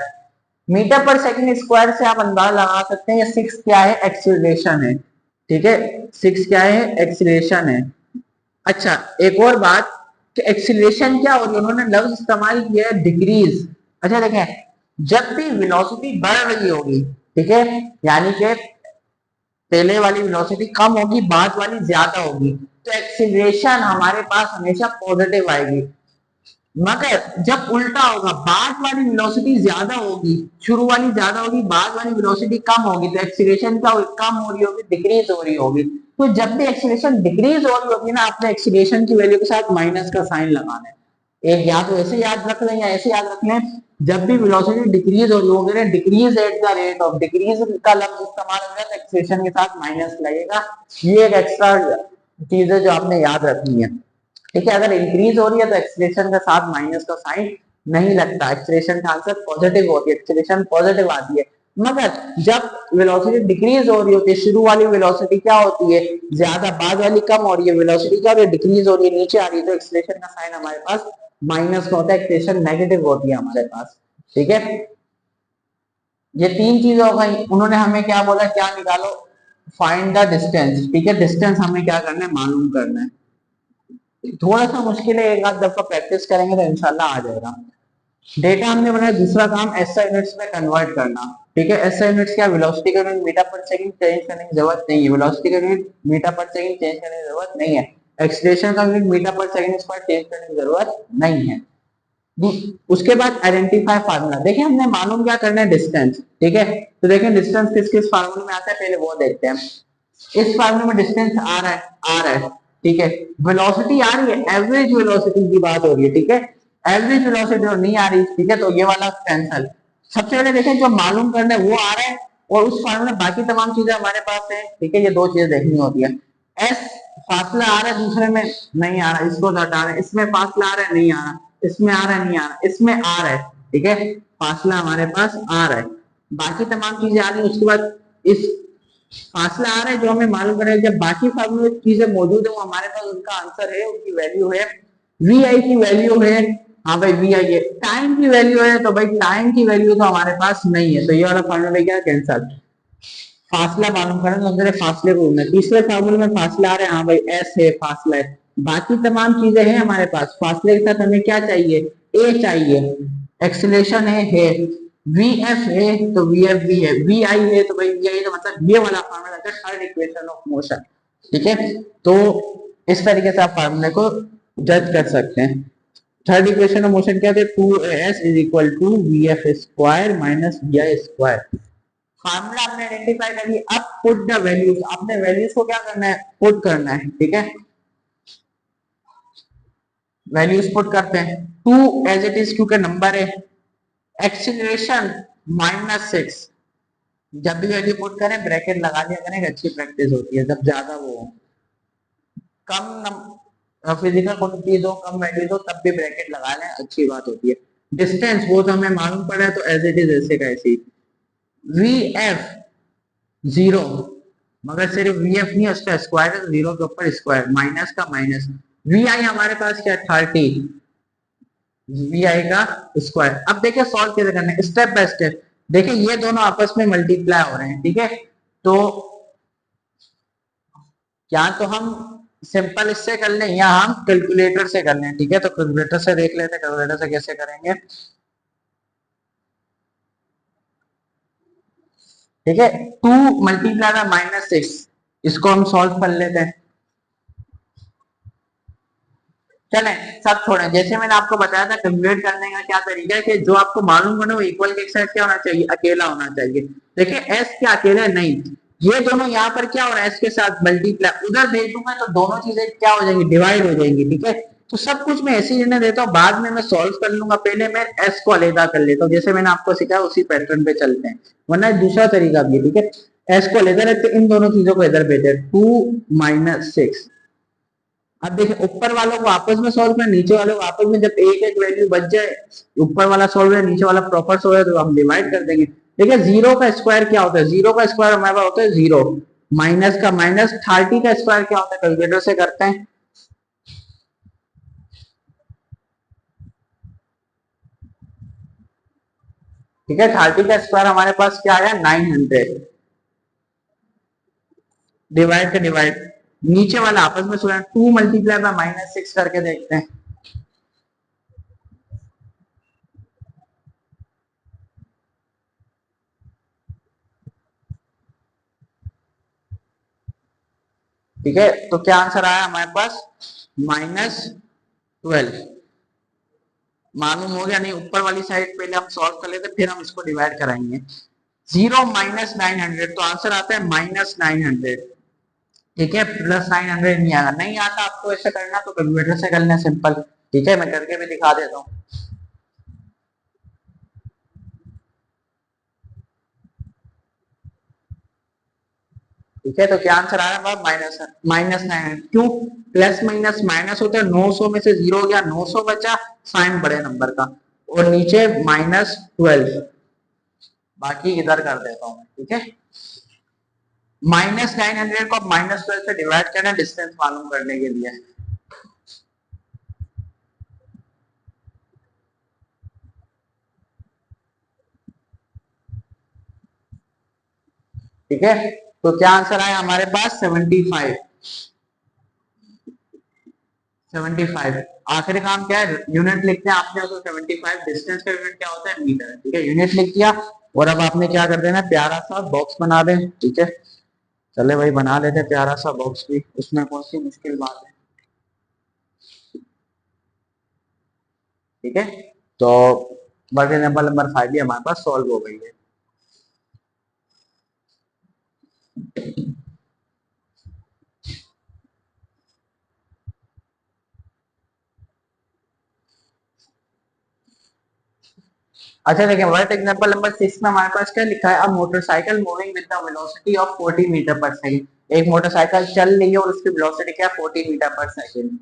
Metre per second square से आप अंदाजा लगा सकते हैं ये 6 क्या है, एक्सीलरेशन है। ठीक है, 6 क्या है, एक्सीलरेशन है। अच्छा एक और बात कि एक्सीलरेशन क्या हो रही है, उन्होंने लफ्ज इस्तेमाल किया है डिक्रीज। अच्छा देखें, जब भी वेलोसिटी बढ़ रही होगी, ठीक है, यानी कि पहले वाली वेलोसिटी कम होगी, बाद वाली ज्यादा होगी, तो एक्सीलरेशन हमारे पास हमेशा पॉजिटिव आएगी। मगर जब उल्टा होगा, बाद वाली वेलोसिटी ज्यादा होगी, शुरू वाली ज्यादा होगी, बाद वाली वेलोसिटी कम होगी, तो एक्सीलरेशन क्या होगी, कम हो रही होगी, डिक्रीज हो रही होगी। तो जब भी एक्सीलरेशन डिक्रीज हो रही होगी ना, आपने एक्सीलरेशन की वैल्यू के साथ माइनस का साइन लगाना है। एक या तो ऐसे याद रख लें या ऐसे याद रख लें, जब भी वेलोसिटी डिक्रीज हो रही होगी ना, decrease at the rate of, decrease का लफ्ज इस्तेमाल होगा तो एक्सेलरेशन के साथ माइनस लगेगा। ये एक एक्स्ट्रा चीज है जो आपने याद रखनी है। ठीक है, अगर इंक्रीज हो रही है तो एक्सेलरेशन के साथ माइनस का साइन नहीं लगता, एक्सेलरेशन का आंसर पॉजिटिव होती है, एक्सेलरेशन पॉजिटिव आती है। मगर जब वेलोसिटी डिक्रीज हो रही होती है, शुरू वाली वेलोसिटी क्या होती है ज्यादा, बाद वाली कम हो रही है, वेलोसिटी क्या हो रही है डिक्रीज हो रही है, नीचे आ रही है, तो एक्सेलरेशन का साइन हमारे पास माइनस का होता है, एक्सेलरेशन नेगेटिव होती है हमारे पास। ठीक है, ये तीन चीजें हो गई। उन्होंने हमें क्या बोला, क्या निकालो, फाइंड द डिस्टेंस। ठीक है, डिस्टेंस हमें क्या करना है, मालूम करना है। थोड़ा सा मुश्किल है, एक आध दफा प्रैक्टिस करेंगे तो इंशाल्लाह आ जाएगा। डेटा हमने बनाया, दूसरा काम एसआई यूनिट्स में कन्वर्ट करना। ठीक है, एसआई यूनिट्स क्या, वेलोसिटी का unit metre per second change करने की जरूरत नहीं है, वेलोसिटी का unit metre per second change करने की जरूरत नहीं है, एक्सीलरेशन का unit metre per second square change करने की जरूरत नहीं है। उसके बाद आइडेंटिफाई फार्मूला, देखिए हमने मालूम क्या करना है, डिस्टेंस। ठीक है, तो देखिए डिस्टेंस किस किस फार्मूले में आता है, पहले वो देखते हैं। इस फार्मूले में डिस्टेंस आ रहा है, आ रहा है। ठीक है, वेलोसिटी आ रही है, एवरेज वेलोसिटी की बात हो रही है। ठीक है, एवरेज वेलोसिटी और नहीं आ रही। ठीक है, तो ये वाला कैंसल। सबसे पहले देखें जो मालूम करना है वो आ रहा है, और उस फार्मूले में बाकी तमाम चीजें हमारे पास है। ठीक है, ये दो चीजें देखनी होती है। एस फासला आ रहा है, दूसरे में नहीं आ रहा, इसको हटा रहे हैं, इसमें फासला आ रहा है, नहीं आ रहा, इसमें आ रहा है, नहीं आ रहा, इसमें आ रहा है। ठीक है, फासला हमारे पास आ रहा है, बाकी तमाम चीजें आ रही है। उसके बाद इस फासला आ रहा है जो हमें मालूम करें, जब बाकी फार्मूले चीजें मौजूद है वो हमारे पास उनका आंसर है, उनकी वैल्यू है, वी आई की वैल्यू है। हाँ भाई वी आई है, टाइम की वैल्यू है, तो भाई टाइम की वैल्यू तो हमारे पास नहीं है, तो ये वाला फार्मूला क्या कैंसल। फासला मालूम करें तो अंदर फासले को ढूंढना है। तीसरे फार्मूले में फासला आ रहा है, हाँ भाई एस है, फासला है, बाकी तमाम चीजें हैं हमारे पास। फासले के साथ हमें क्या चाहिए, ए चाहिए, एक्सीलरेशन है, वी एफ है तो वी एफ भी है, वी आई है तो भाई वी आई, तो मतलब ये वाला फार्मूला है थर्ड इक्वेशन ऑफ मोशन। ठीक है, तो इस तरीके से आप फार्मूले को जज कर सकते हैं। थर्ड इक्वेशन ऑफ मोशन क्या थे, 2s is equal to v f square minus v i square. Formula आपने आइडेंटिफाई कर लिया, अब पुट द वैल्यूज, आपने वैल्यूज को क्या करना है, पुट करना है। ठीक है, वैल्यूज पुट करते हैं, 2 एज इट इज क्योंकि नंबर है, एक्सीलरेशन -6। जब भी वैल्यू पुट करें ब्रैकेट लगा दिया करें, अच्छी प्रैक्टिस होती है। जब ज्यादा वो कम फिजिकल क्वांटिटीज हो, कम वैल्यूज हो, तब भी ब्रैकेट लगा लें, अच्छी बात होती है। डिस्टेंस वो तो हमें मालूम पड़ा है, तो एज इट इज ऐसे का ऐसे ही। वी एफ 0, मगर सिर्फ वी एफ नहीं, उसका स्क्वायर है, 0 के ऊपर स्क्वायर, माइनस का माइनस। वी आई हमारे पास क्या, 30, वी आई का स्क्वायर। अब देखिए सॉल्व कैसे करना है, स्टेप बाय स्टेप। देखिए ये दोनों आपस में मल्टीप्लाई हो रहे हैं। ठीक है, तो या तो हम सिंपल इससे कर लें या हम कैलकुलेटर से कर लें। ठीक है, तो कैलकुलेटर से देख लेते हैं, कैलकुलेटर से कैसे करेंगे। ठीक है, 2 मल्टीप्लाई बाय -6, इसको हम सॉल्व कर लेते हैं। चले सब छोड़े, जैसे मैंने आपको बताया था कैलकुलेट करने का क्या तरीका है, कि जो आपको मालूम हो ना वो इक्वल के एक साइड क्या होना चाहिए, अकेला होना चाहिए। देखिए एस क्या अकेला नहीं, ये दोनों यहाँ पर क्या हो रहा है, एस के साथ मल्टीप्लाई, उधर दे दूंगा तो दोनों चीजें क्या हो जाएंगी, डिवाइड हो जाएंगी। ठीक है, तो सब कुछ मैं ऐसे ही देता हूँ, बाद में मैं सॉल्व कर लूंगा, पहले मैं एस को अलहदा कर लेता हूँ, जैसे मैंने आपको सिखाया उसी पैटर्न पे चलते हैं, वरना दूसरा तरीका भी है। ठीक है, एस को अलहदा रखते, इन दोनों चीजों को इधर भेजे, 2 - 6। अब देखिए ऊपर वालों को आपस में सॉल्व करना, नीचे वालों को आपस में, जब एक एक वैल्यू बच जाए, ऊपर वाला सॉल्व है नीचे वाला प्रॉपर सॉल्व है, तो हम डिवाइड कर देंगे। देखिए 0 का स्क्वायर क्या होता है, 0 का स्क्वायर हमारे पास होता है 0, माइनस का माइनस, 30 का स्क्वायर क्या होता है, कैलकुलेटर से करते हैं। ठीक है, 30 का स्क्वायर हमारे पास क्या आया, 900, डिवाइड का डिवाइड, नीचे वाला आपस में सुना, 2 मल्टीप्लाई बाय -6 करके देखते हैं। ठीक है, तो क्या आंसर आया हमारे पास, -12। मालूम हो गया नहीं, ऊपर वाली साइड पहले हम सॉल्व कर लेते, फिर हम इसको डिवाइड कराएंगे। 0 -900, तो आंसर आता है -900। ठीक है, +900 नहीं आएगा, नहीं आता आपको ऐसे करना तो कैलकुलेटर से कर लेना सिंपल। ठीक है, मैं करके भी दिखा देता हूँ। ठीक है, तो क्या आंसर आ रहा है? Minus minus 9। क्यों? प्लस माइनस माइनस होता है, 900 में से 0 हो गया, 900 बचा, साइन बड़े नंबर का, और नीचे -12। बाकी इधर कर देता हूँ, ठीक है। -900 को -12 से डिवाइड करना डिस्टेंस मालूम करने के लिए। ठीक है, तो क्या आंसर आया हमारे पास? 75। 75। आखिरी काम क्या है? यूनिट लिखते हैं आपने, तो 75 डिस्टेंस का यूनिट क्या होता है? मीटर। ठीक है, यूनिट लिख दिया, और अब आपने क्या कर देना? प्यारा सा बॉक्स बना दें। ठीक है, चले भाई बना लेते हैं प्यारा सा बॉक्स भी, उसमें कौन सी मुश्किल बात है। ठीक है, तो वर्क एग्जाम्पल नंबर 5 भी हमारे पास सॉल्व हो गई है। अच्छा देखिए, वर्क एग्जाम्पल नंबर 6 में हमारे पास क्या लिखा है? A motorcycle moving with the velocity of 40 metre per second. एक मोटरसाइकिल चल रही है और उसकी वेलोसिटी क्या है? 40 metre per second.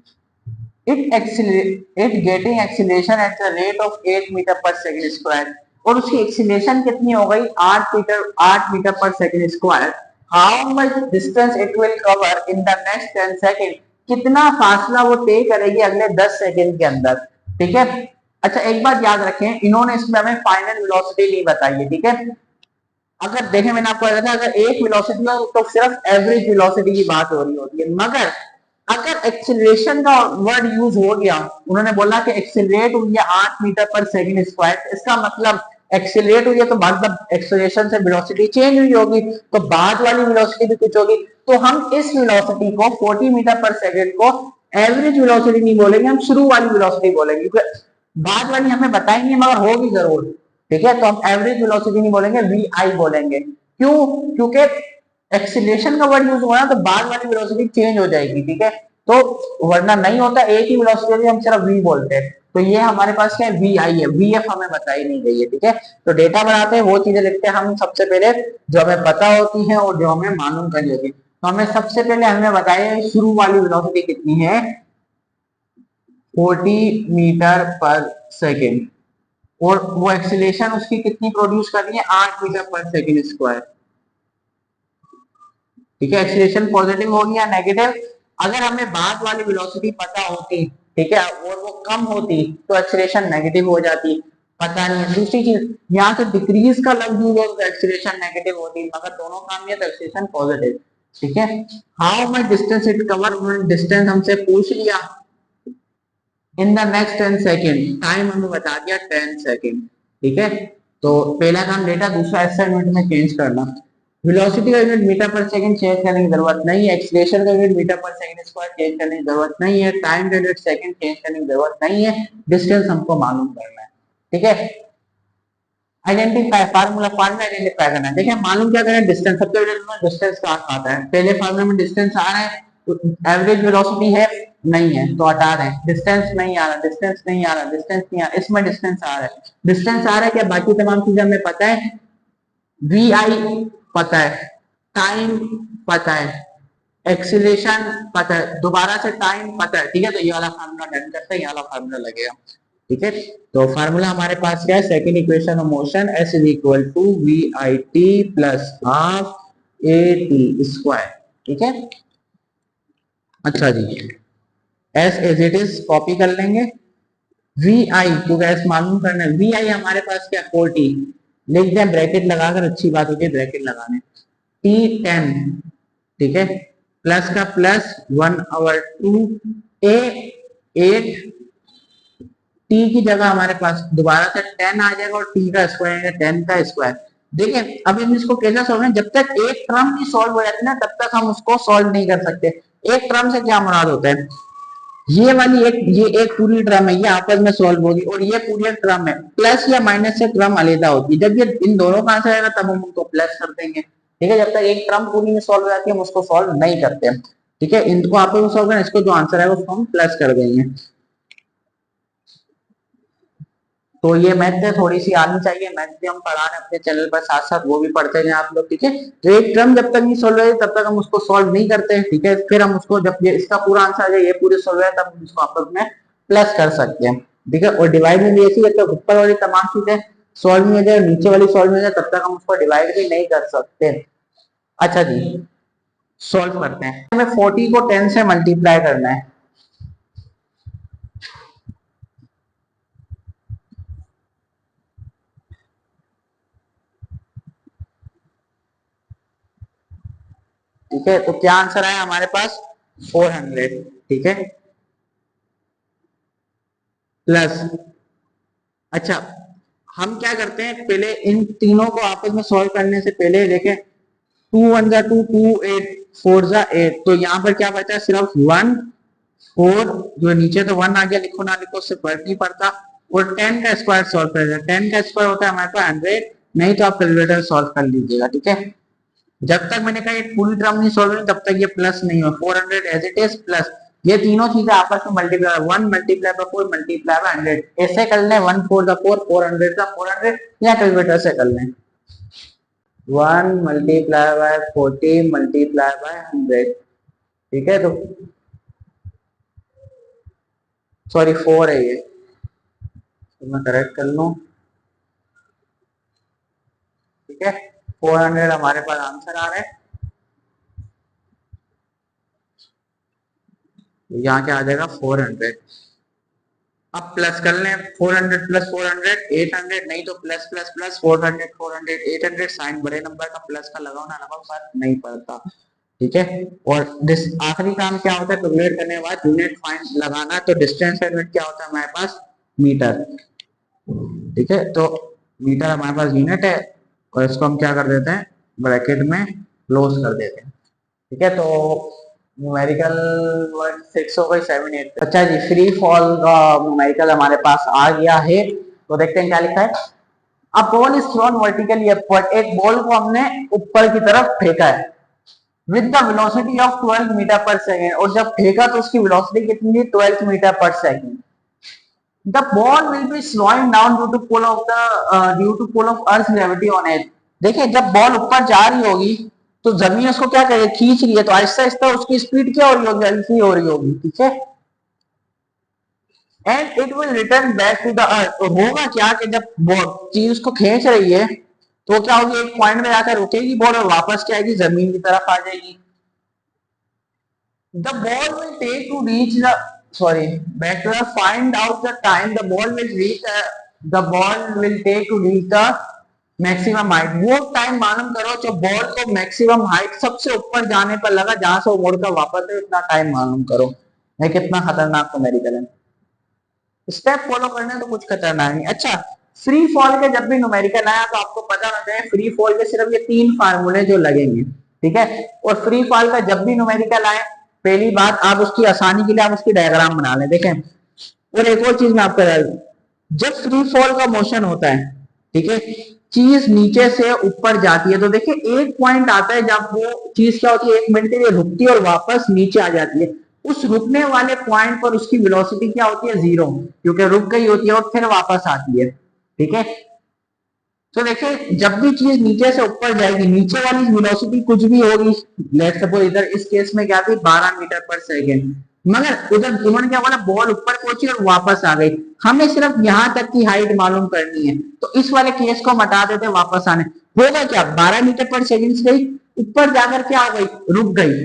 it getting acceleration at the rate of 8 metre per second square, और उसकी एक्सीलरेशन कितनी हो गई? 8 metre per second square. How much distance it will cover in the next 10 second, कितना फासला वो तय करेगी अगले 10 सेकंड के अंदर। ठीक है, अच्छा एक बात याद रखें, इन्होंने इसमें हमें फाइनल वेलोसिटी नहीं बताई है। ठीक है, अगर देखें मैंने आपको बताया था, अगर एक वेलोसिटी हो तो सिर्फ एवरेज वेलोसिटी की बात हो रही होती है, मगर अगर एक्सीलरेशन का वर्ड यूज हो गया, उन्होंने बोला कि एक्सीलरेट हुई है 8 मीटर पर सेकंड स्क्वायर, इसका मतलब एक्सीलरेट हुई है तो बाद एक्सीलरेशन से वेलोसिटी चेंज हुई होगी, तो बाद वाली वेलोसिटी भी कुछ होगी। तो हम इस वेलोसिटी को 40 मीटर पर सेकंड को एवरेज वेलोसिटी नहीं बोलेंगे, हम शुरू वाली वेलोसिटी बोलेंगे, बाद वाली हमें बताएंगे मगर होगी जरूर। ठीक है, तो हम एवरेज वेलोसिटी नहीं बोलेंगे, वी आई बोलेंगे। क्यों? क्योंकि एक्सीलरेशन का वर्ड यूज हुआ तो बाद वाली वेलोसिटी चेंज हो जाएगी। ठीक है, तो वरना नहीं होता, एक ही वेलोसिटी हम सिर्फ वी बोलते हैं। तो ये हमारे पास क्या है? वी आई है, वी एफ हमें बताई नहीं गई है। ठीक है, तो डेटा बनाते हैं वो चीजें लिखते हैं हम सबसे पहले जो हमें पता होती है और जो हमें मालूम करनी होती है। तो हमें सबसे पहले हमें बताया शुरू वाली वेलोसिटी कितनी है? 40 मीटर पर सेकेंड, और वो एक्सीलरेशन उसकी कितनी प्रोड्यूस कर रही है? 8 मीटर पर सेकेंड स्क्वायर। ठीक है, एक्सीलरेशन पॉजिटिव होगी या नेगेटिव? अगर हमें बाद वाली वेलोसिटी पता होती, ठीक है, और वो कम होती तो एक्सीलरेशन नेगेटिव हो जाती। पता नहीं। दूसरी चीज, यहाँ से डिक्रीज का लफ्ज यूज हो तो एक्सीलरेशन नेगेटिव होती, मगर दोनों काम है तो एक्सीलरेशन पॉजिटिव। ठीक है, how much distance it cover, उन्होंने डिस्टेंस हमसे पूछ लिया। इन द नेक्स्ट 10 सेकेंड, टाइम हमें बता दिया 10 सेकेंड। ठीक है, तो पहला काम डेटा, दूसरा एसआई यूनिट में चेंज करना। वेलोसिटी का unit metre per second change करने की जरूरत नहीं है, एक्सीलरेशन का unit metre per second square change करने की जरूरत नहीं है, टाइम का यूनिट सेकंड चेंज करने की जरूरत नहीं है, डिस्टेंस हमको मालूम करना है। ठीक है, आइडेंटिफाई फार्मूला, फार्मूला आइडेंटिफाई करना है। देखिए मालूम क्या करें? डिस्टेंस, सबसे पहले डिस्टेंस का आता है, पहले फार्मूला में डिस्टेंस आ रहा है, एवरेज वेलोसिटी है नहीं है तो हटा दें, डिस्टेंस नहीं आ रहा, डिस्टेंस नहीं आ रहा, डिस्टेंस नहीं आ रहा, इसमें डिस्टेंस आ रहा है, डिस्टेंस आ रहा है क्या? बाकी तमाम चीजें हमें पता है, वी आई पता है, टाइम पता है, एक्सीलरेशन पता है, दोबारा से टाइम पता है। ठीक है, तो ये वाला फार्मूला डन करते हैं, ये वाला फार्मूला लगेगा। ठीक है, तो फार्मूला हमारे पास क्या है? Second equation of motion, S is equal to V I T plus half A T square. ठीक है, अच्छा जी, S as it is copy कर लेंगे। वी आई, क्योंकि एस मालूम करना है, वी आई हमारे पास क्या? 40 लिख दें, ब्रैकेट लगाकर, अच्छी बात होती है ब्रैकेट लगाने। टी 10, ठीक है, प्लस का प्लस 1/2, ए 8, टी की जगह हमारे पास दोबारा से 10 आ जाएगा और टी का स्क्वायर है 10 का स्क्वायर। देखिए अब हम इसको कैसे सॉल्व करें? जब तक एक टर्म नहीं सॉल्व हो जाती ना तब तक हम उसको सॉल्व नहीं कर सकते। एक टर्म से क्या मुराद होता है? ये वाली एक, ये एक पूरी टर्म है, ये आपस में सॉल्व होगी, और ये पूरी एक टर्म है, प्लस या माइनस से टर्म अलग होती है। जब ये इन दोनों का आंसर आएगा तब हम उनको प्लस कर देंगे। ठीक है, जब तक एक टर्म पूरी में सॉल्व हो जाती है हम उसको सॉल्व नहीं करते। ठीक है, इनको आपस में सॉल्व करना, इसको जो आंसर आएगा उसको हम प्लस कर देंगे। तो ये मैथ थोड़ी सी आनी चाहिए, मैथ भी हम पढ़ा रहे हैं अपने चैनल पर, साथ साथ वो भी पढ़ते जाएं आप लोग, ठीक है। तो एक टर्म जब तक नहीं सोल्व है तब तक हम उसको सॉल्व नहीं करते हैं, ठीक है। फिर हम उसको जब ये इसका पूरा आंसर आ जाए, ये पूरे सोल्व है, तब हम इसको आपस में प्लस कर सकते हैं, ठीक है। और डिवाइड में भी ऐसी है, तो ऊपर वाली तमाम चीजें सॉल्व नहीं हो जाए, नीचे वाली सॉल्व नहीं हो जाए, तब तक हम उसको डिवाइड भी नहीं कर सकते। अच्छा जी, सॉल्व करते हैं। हमें 40 को 10 से मल्टीप्लाई करना है। ठीक है, तो क्या आंसर आया हमारे पास? 400, ठीक है, प्लस। अच्छा, हम क्या करते हैं, पहले इन तीनों को आपस में सॉल्व करने से पहले देखें, 2 1 जा 2, 2 8 4 जा 8, तो यहाँ पर क्या बचा? सिर्फ 1 4, जो नीचे तो 1 आ गया, लिखो ना लिखो उससे फर्क नहीं पड़ता। और 10 का स्क्वायर सॉल्व करेगा, 10 का स्क्वायर होता है हमारे पास 100, नहीं तो आप कैलकुलेटर सॉल्व कर लीजिएगा, ठीक है। जब तक मैंने कहा ये पूरी टर्म नहीं सॉल्व हुई तब तक ये प्लस नहीं हो, 400 एज इट इज प्लस, ये तीनों चीजें आपस में multiply, 1 multiply by 4 multiply by 100, ऐसे कर लें, 1 4 का 4, 400 का 400, या कैलकुलेटर से कर लें, 1 मल्टीप्लाई बाय 40 मल्टीप्लाई बाय 100, ठीक है। तो सॉरी 4 है ये, तो मैं करेक्ट कर लूं, ठीक है। 400 हमारे पास आंसर आ रहा है, यहाँ क्या आ जाएगा? 400। अब प्लस कर लें, 400 प्लस 400 800, नहीं तो प्लस प्लस प्लस 400 400 800, साइन बड़े नंबर का प्लस का लगाओ ना लगाओ फर्क नहीं पड़ता, ठीक है। और आखिरी काम क्या होता है, कैलकुलेट करने के बाद यूनिट फाइंड लगाना, तो डिस्टेंस यूनिट क्या होता है हमारे पास? मीटर, ठीक है। तो मीटर हमारे पास यूनिट है, और इसको हम क्या कर देते हैं, ब्रैकेट में क्लोज कर देते हैं, ठीक है। तो न्यूमेरिकल 6 हो गई 7 8। अच्छा जी, फ्री फॉल का न्यूमेरिकल हमारे पास आ गया है, तो देखते हैं क्या लिखा है। अब ball is thrown vertically upward, एक बॉल को हमने ऊपर की तरफ फेंका है with the velocity of 12 metre per second, और जब फेंका तो उसकी वेलोसिटी कितनी थी? 12 metre per second. The ball will be slowing down due to pull of earth gravity on it. देखिए, जब बॉल ऊपर जा रही होगी तो जमीन उसको क्या करेगी? खींच रही है, तो आहिस्ता आहिस्ता उसकी स्पीड क्या हो रही होगी? ऐसी हो रही होगी, ठीक है। And it will return back to the earth, तो होगा क्या कि जब चीज उसको खींच रही है तो क्या होगी? एक पॉइंट में आकर रुकेगी बॉल और वापस क्या आएगी? जमीन की तरफ आ जाएगी। The ball will take to reach the sorry back to the find out the time the ball will reach the ball will take to reach the maximum height, वो टाइम मालूम करो जो बॉल को मैक्सिमम हाइट सबसे ऊपर जाने पर लगा, जहां से वो मुड़कर वापस है, इतना टाइम मालूम करो। है कितना खतरनाक न्यूमेरिकल है, स्टेप फॉलो करने तो कुछ खतरनाक नहीं। अच्छा, फ्री फॉल के जब भी न्यूमेरिकल आया तो आपको पता होना चाहिए फ्री फॉल के सिर्फ ये 3 फार्मूले जो लगेंगे, ठीक है। और फ्री फॉल का जब भी न्यूमेरिकल आए, पहली बात आप उसकी आसानी के लिए आप उसकी डायग्राम बना लें, देखें। और एक और चीज मैं आपको बता दूं, जब फ्री फॉल का मोशन होता है, ठीक है, चीज नीचे से ऊपर जाती है, तो देखिए एक पॉइंट आता है जब वो चीज क्या होती है, 1 मिनट के लिए रुकती है और वापस नीचे आ जाती है। उस रुकने वाले पॉइंट पर उसकी वेलोसिटी क्या होती है? 0, क्योंकि रुक गई होती है और फिर वापस आती है, ठीक है। तो देखिए, जब भी चीज नीचे से ऊपर जाएगी, नीचे वाली वेलोसिटी कुछ भी होगी, लेट्स सपोज इधर इस केस में क्या थी? 12 मीटर पर सेकेंड, मगर उधर उन्होंने क्या बोला? बॉल ऊपर पहुंची और वापस आ गई। हमें सिर्फ यहां तक की हाइट मालूम करनी है, तो इस वाले केस को हटा देते, वापस आने होगा क्या? 12 मीटर पर सेकेंड से गई, ऊपर जाकर क्या हो गई? रुक गई,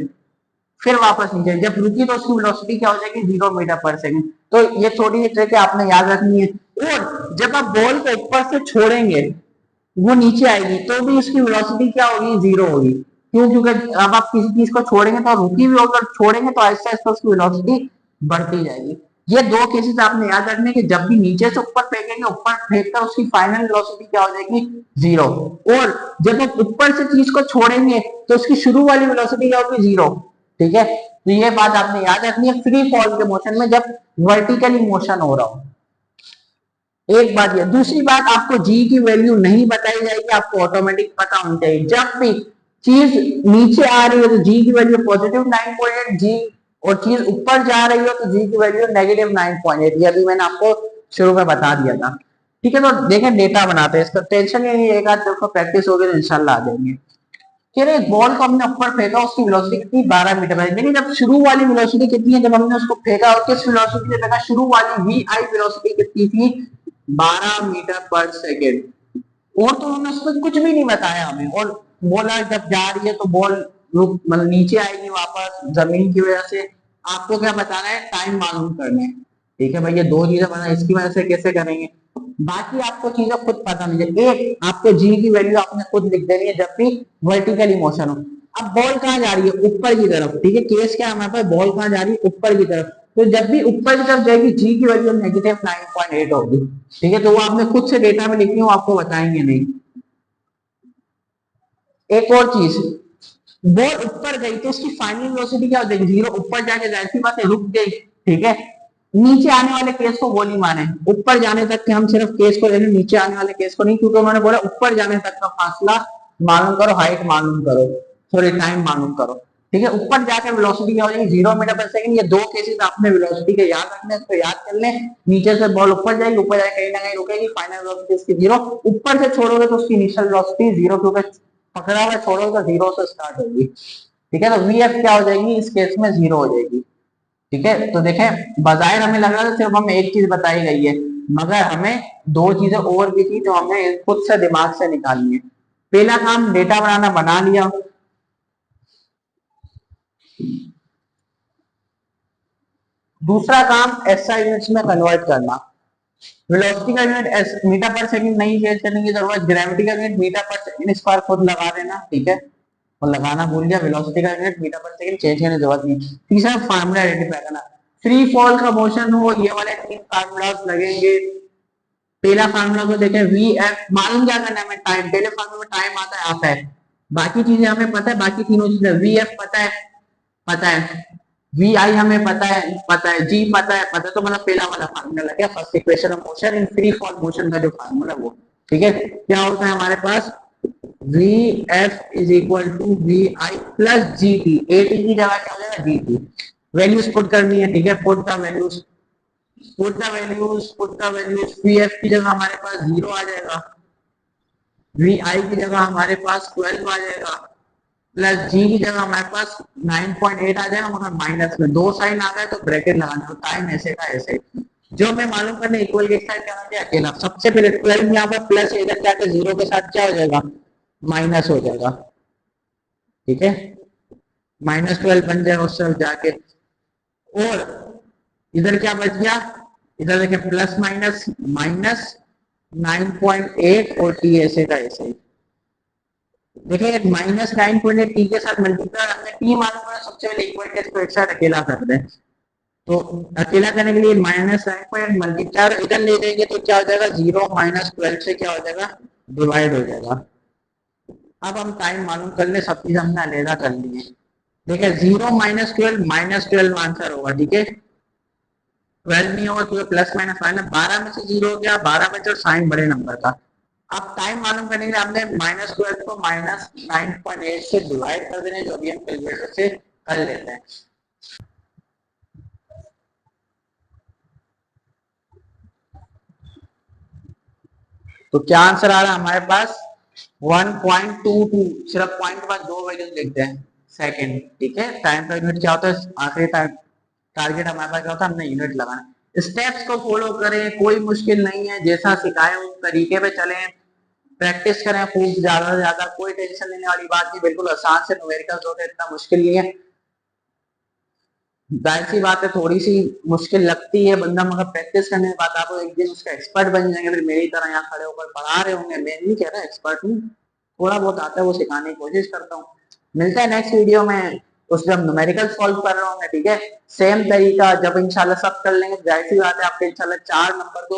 फिर वापस नीचे, जब रुकी तो उसकी वेलोसिटी क्या हो जाएगी? 0 मीटर पर सेकेंड। तो ये छोटी सी ट्रिक आपने याद रखनी है। और जब आप बॉल को ऊपर से छोड़ेंगे, वो नीचे आएगी, तो भी उसकी वेलोसिटी क्या होगी? 0 होगी। क्यों? क्योंकि अब आप किसी चीज को छोड़ेंगे तो रुकी भी होगी, छोड़ेंगे तो आहिस्ता आहिस्ता उसकी वेलोसिटी बढ़ती जाएगी। ये 2 केसेस आपने याद रखने कि जब भी नीचे से ऊपर फेंकेंगे, ऊपर फेंककर उसकी फाइनल वेलोसिटी क्या हो जाएगी? 0। और जब आप ऊपर से चीज को छोड़ेंगे तो उसकी शुरू वाली वेलोसिटी क्या होगी? 0, ठीक है। तो ये बात आपने याद रखनी है फ्री फॉल के मोशन में, जब वर्टिकली मोशन हो रहा हो। एक बात ये, दूसरी बात, आपको जी की वैल्यू नहीं बताई जाएगी, आपको ऑटोमेटिक पता होनी चाहिए। जब भी चीज नीचे आ रही है तो जी की वैल्यू पॉजिटिव 9.8 जी, और चीज ऊपर जा रही हो तो जी की वैल्यू -9.8। ये अभी मैंने आपको शुरू में बता दिया था। ठीक है। तो देखें डेटा बनाते हैं, इसका टेंशन ही नहीं है, एक आध जब प्रैक्टिस होगी तो इंशाल्लाह आ जाएंगे। फिर एक बॉल को हमने ऊपर फेंका, उसकी वेलोसिटी कितनी 12 मीटर है, लेकिन जब शुरू वाली वेलोसिटी कितनी है, जब हमने उसको फेंका और किस वेलोसिटी से फेंका, शुरू वाली वी आई वेलोसिटी कितनी थी 12 मीटर पर सेकेंड। और तो उन्होंने उसमें कुछ भी नहीं बताया हमें, और बोला जब जा रही है तो बॉल रुक मतलब नीचे आएगी वापस जमीन की वजह से। आपको क्या बताना है, टाइम मालूम करना है। ठीक है भाई, ये दो चीजें बना, इसकी वजह से कैसे करेंगे, बाकी आपको चीजें खुद पता नहीं है। एक आपको जी की वैल्यू आपने खुद लिख देनी है जब भी वर्टिकली मोशन हो। अब बॉल कहाँ जा रही है, ऊपर की तरफ। ठीक है, केस क्या है हमारे पास, बॉल कहाँ जा रही है, ऊपर की तरफ। तो जब भी ऊपर की तरफ जाएगी जी की वैल्यू -9.8 होगी। ठीक है, तो वो आपने खुद से डेटा में लिखनी हो, आपको बताएंगे नहीं। एक और चीज, बॉल ऊपर गई तो उसकी फाइनल वेलोसिटी क्या हो जाएगी, 0। ऊपर जाके जाहिर सी बात है रुक गई। ठीक है, नीचे आने वाले केस को गोली मारे, ऊपर जाने तक के हम सिर्फ केस को ले लें, नीचे आने वाले केस को नहीं, क्योंकि उन्होंने बोला ऊपर जाने तक का फासला मालूम करो, हाइट मालूम करो, सॉरी टाइम मालूम करो। ठीक है, ऊपर जाकर वेलोसिटी क्या हो जाएगी 0 मीटर पर सेकंड। ये दो केसेस आपने वेलोसिटी के याद रखने, तो याद कर लें। नीचे से बॉल ऊपर जाएगी, ऊपर जाके कहीं ना कहीं रुकेगी, फाइनल वेलोसिटी इसकी 0। ऊपर से छोड़ोगे तो उसकी इनिशियल वेलोसिटी 0, क्योंकि पकड़ा हुआ छोड़ोगे तो 0 से स्टार्ट होगी। ठीक है, तो वी एफ क्या हो जाएगी इस केस में, 0 हो जाएगी। ठीक है, तो देखें बाजायर हमें लग रहा था सिर्फ हमें एक चीज बताई गई है, मगर हमें दो चीजें और भी थी जो हमें खुद से दिमाग से निकालनी है। पहला काम डेटा बनाना बना लिया, दूसरा काम एसआई यूनिट्स में कन्वर्ट करना। वेलोसिटी का यूनिट मीटर पर सेकंड नहीं चेंज करने की जरूरत, ग्रेविटी का unit metre per second square खुद लगा देना। ठीक है, और लगाना भूल गया, वेलोसिटी का unit metre per second change करने की जरूरत नहीं। तीसरा फार्मूला आइडेंटिफाई करना, फ्री फॉल का मोशन हो, ये वाले तीन फार्मूलास लगेंगे। पहला फार्मूला को देखें, वी एफ मालूम क्या करना है हमें, टाइम। पहले फार्मूला में टाइम आता है, बाकी चीजें हमें पता है, बाकी तीनों चीजें वी एफ पता है, वी आई हमें पता है, जी पता है, तो मतलब पहला वाला फार्मूला लग गया, first equation of motion in free fall motion का जो फार्मूला वो। ठीक है, क्या होता है हमारे पास, V F is equal to V I plus G T. A T की जगह क्या हो जाएगा, जी टी। वैल्यूज पुट करनी है। ठीक है, put the values V F की जगह हमारे पास 0 आ जाएगा, वी आई की जगह हमारे पास 12 आ जाएगा, प्लस जी की जगह हमारे पास 9.8 आ जाएगा, मगर माइनस में दो साइन आ गए तो ब्रैकेट लगाना, तो टाइम ऐसे का ऐसे। जो मैं मालूम करने इक्वल के साथ क्या हो गया अकेला, सबसे पहले 12 यहाँ पर प्लस, इधर जाके 0 के साथ क्या हो जाएगा, माइनस हो जाएगा। ठीक है, -12 बन जाएगा उस तरफ जाके, और इधर क्या बच गया, इधर देखें प्लस माइनस -9.8 और टी ऐसे का ऐसे ही। देखिए -9.8 टी के साथ मल्टीप्लाई, हमने टी मालूम करा, सबसे पहले इक्वल के इसको एक साथ अकेला कर दें। तो अकेला करने के लिए -9.8 मल्टीप्लाई इधर ले देंगे तो क्या हो जाएगा, 0 -12 से क्या हो जाएगा, डिवाइड हो जाएगा। अब हम टाइम मालूम कर ले, सब चीज हमने अलहदा कर ली है। देखिए 0 -12 आंसर होगा। ठीक है, 12 नहीं होगा तो प्लस माइनस माइनस 12 में से 0 हो गया, 12 में से साइन बड़े नंबर का। अब टाइम मालूम करने के लिए हमने -12 को -9.8 से डिवाइड कर देने, जो अभी हम कैलकुलेटर से कर लेते हैं। तो क्या आंसर आ रहा है हमारे पास, 1.22। सिर्फ पॉइंट के बाद दो वैल्यूज लिखते हैं, सेकंड। ठीक है, टाइम का यूनिट क्या होता है, आखिरी टारगेट हमारे पास क्या होता है, हमने यूनिट लगाना। स्टेप्स को फॉलो करें, कोई मुश्किल नहीं है, जैसा सिखाए उस तरीके पे चलें, प्रैक्टिस करें खूब ज्यादा से ज्यादा, कोई टेंशन लेने वाली बात नहीं, बिल्कुल आसान से न्यूमेरिकल्स होते हैं, इतना मुश्किल नहीं है। जाहिर सी बात है थोड़ी सी मुश्किल लगती है बंदा, मगर प्रैक्टिस करने के बाद आप एक दिन उसका एक्सपर्ट बन जाएंगे, फिर मेरी तरह यहाँ खड़े होकर पढ़ा रहे होंगे। मैं नहीं कह रहा एक्सपर्ट हूँ, थोड़ा बहुत आता है वो सिखाने की कोशिश करता हूँ। मिलता है नेक्स्ट वीडियो में, उस जब न्यूमेरिकल सॉल्व कर रहा हूँ मैं। ठीक है, सेम तरीका जब इंशाल्लाह सब कर लेंगे, जाहिर सी बात है आपके इंशाल्लाह 4 नंबर तो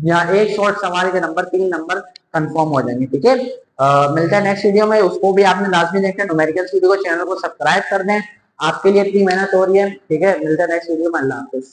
या एक शॉर्ट सवाल के नंबर 3 नंबर कंफर्म हो जाएंगे। ठीक है, मिलता है नेक्स्ट वीडियो में, उसको भी आपने लाजमी देखना, न्यूमेरिकल्स वीडियो को चैनल को सब्सक्राइब कर दें, आपके लिए इतनी मेहनत हो रही है। ठीक है, मिलता है नेक्स्ट वीडियो में, अल्लाह हाफिज।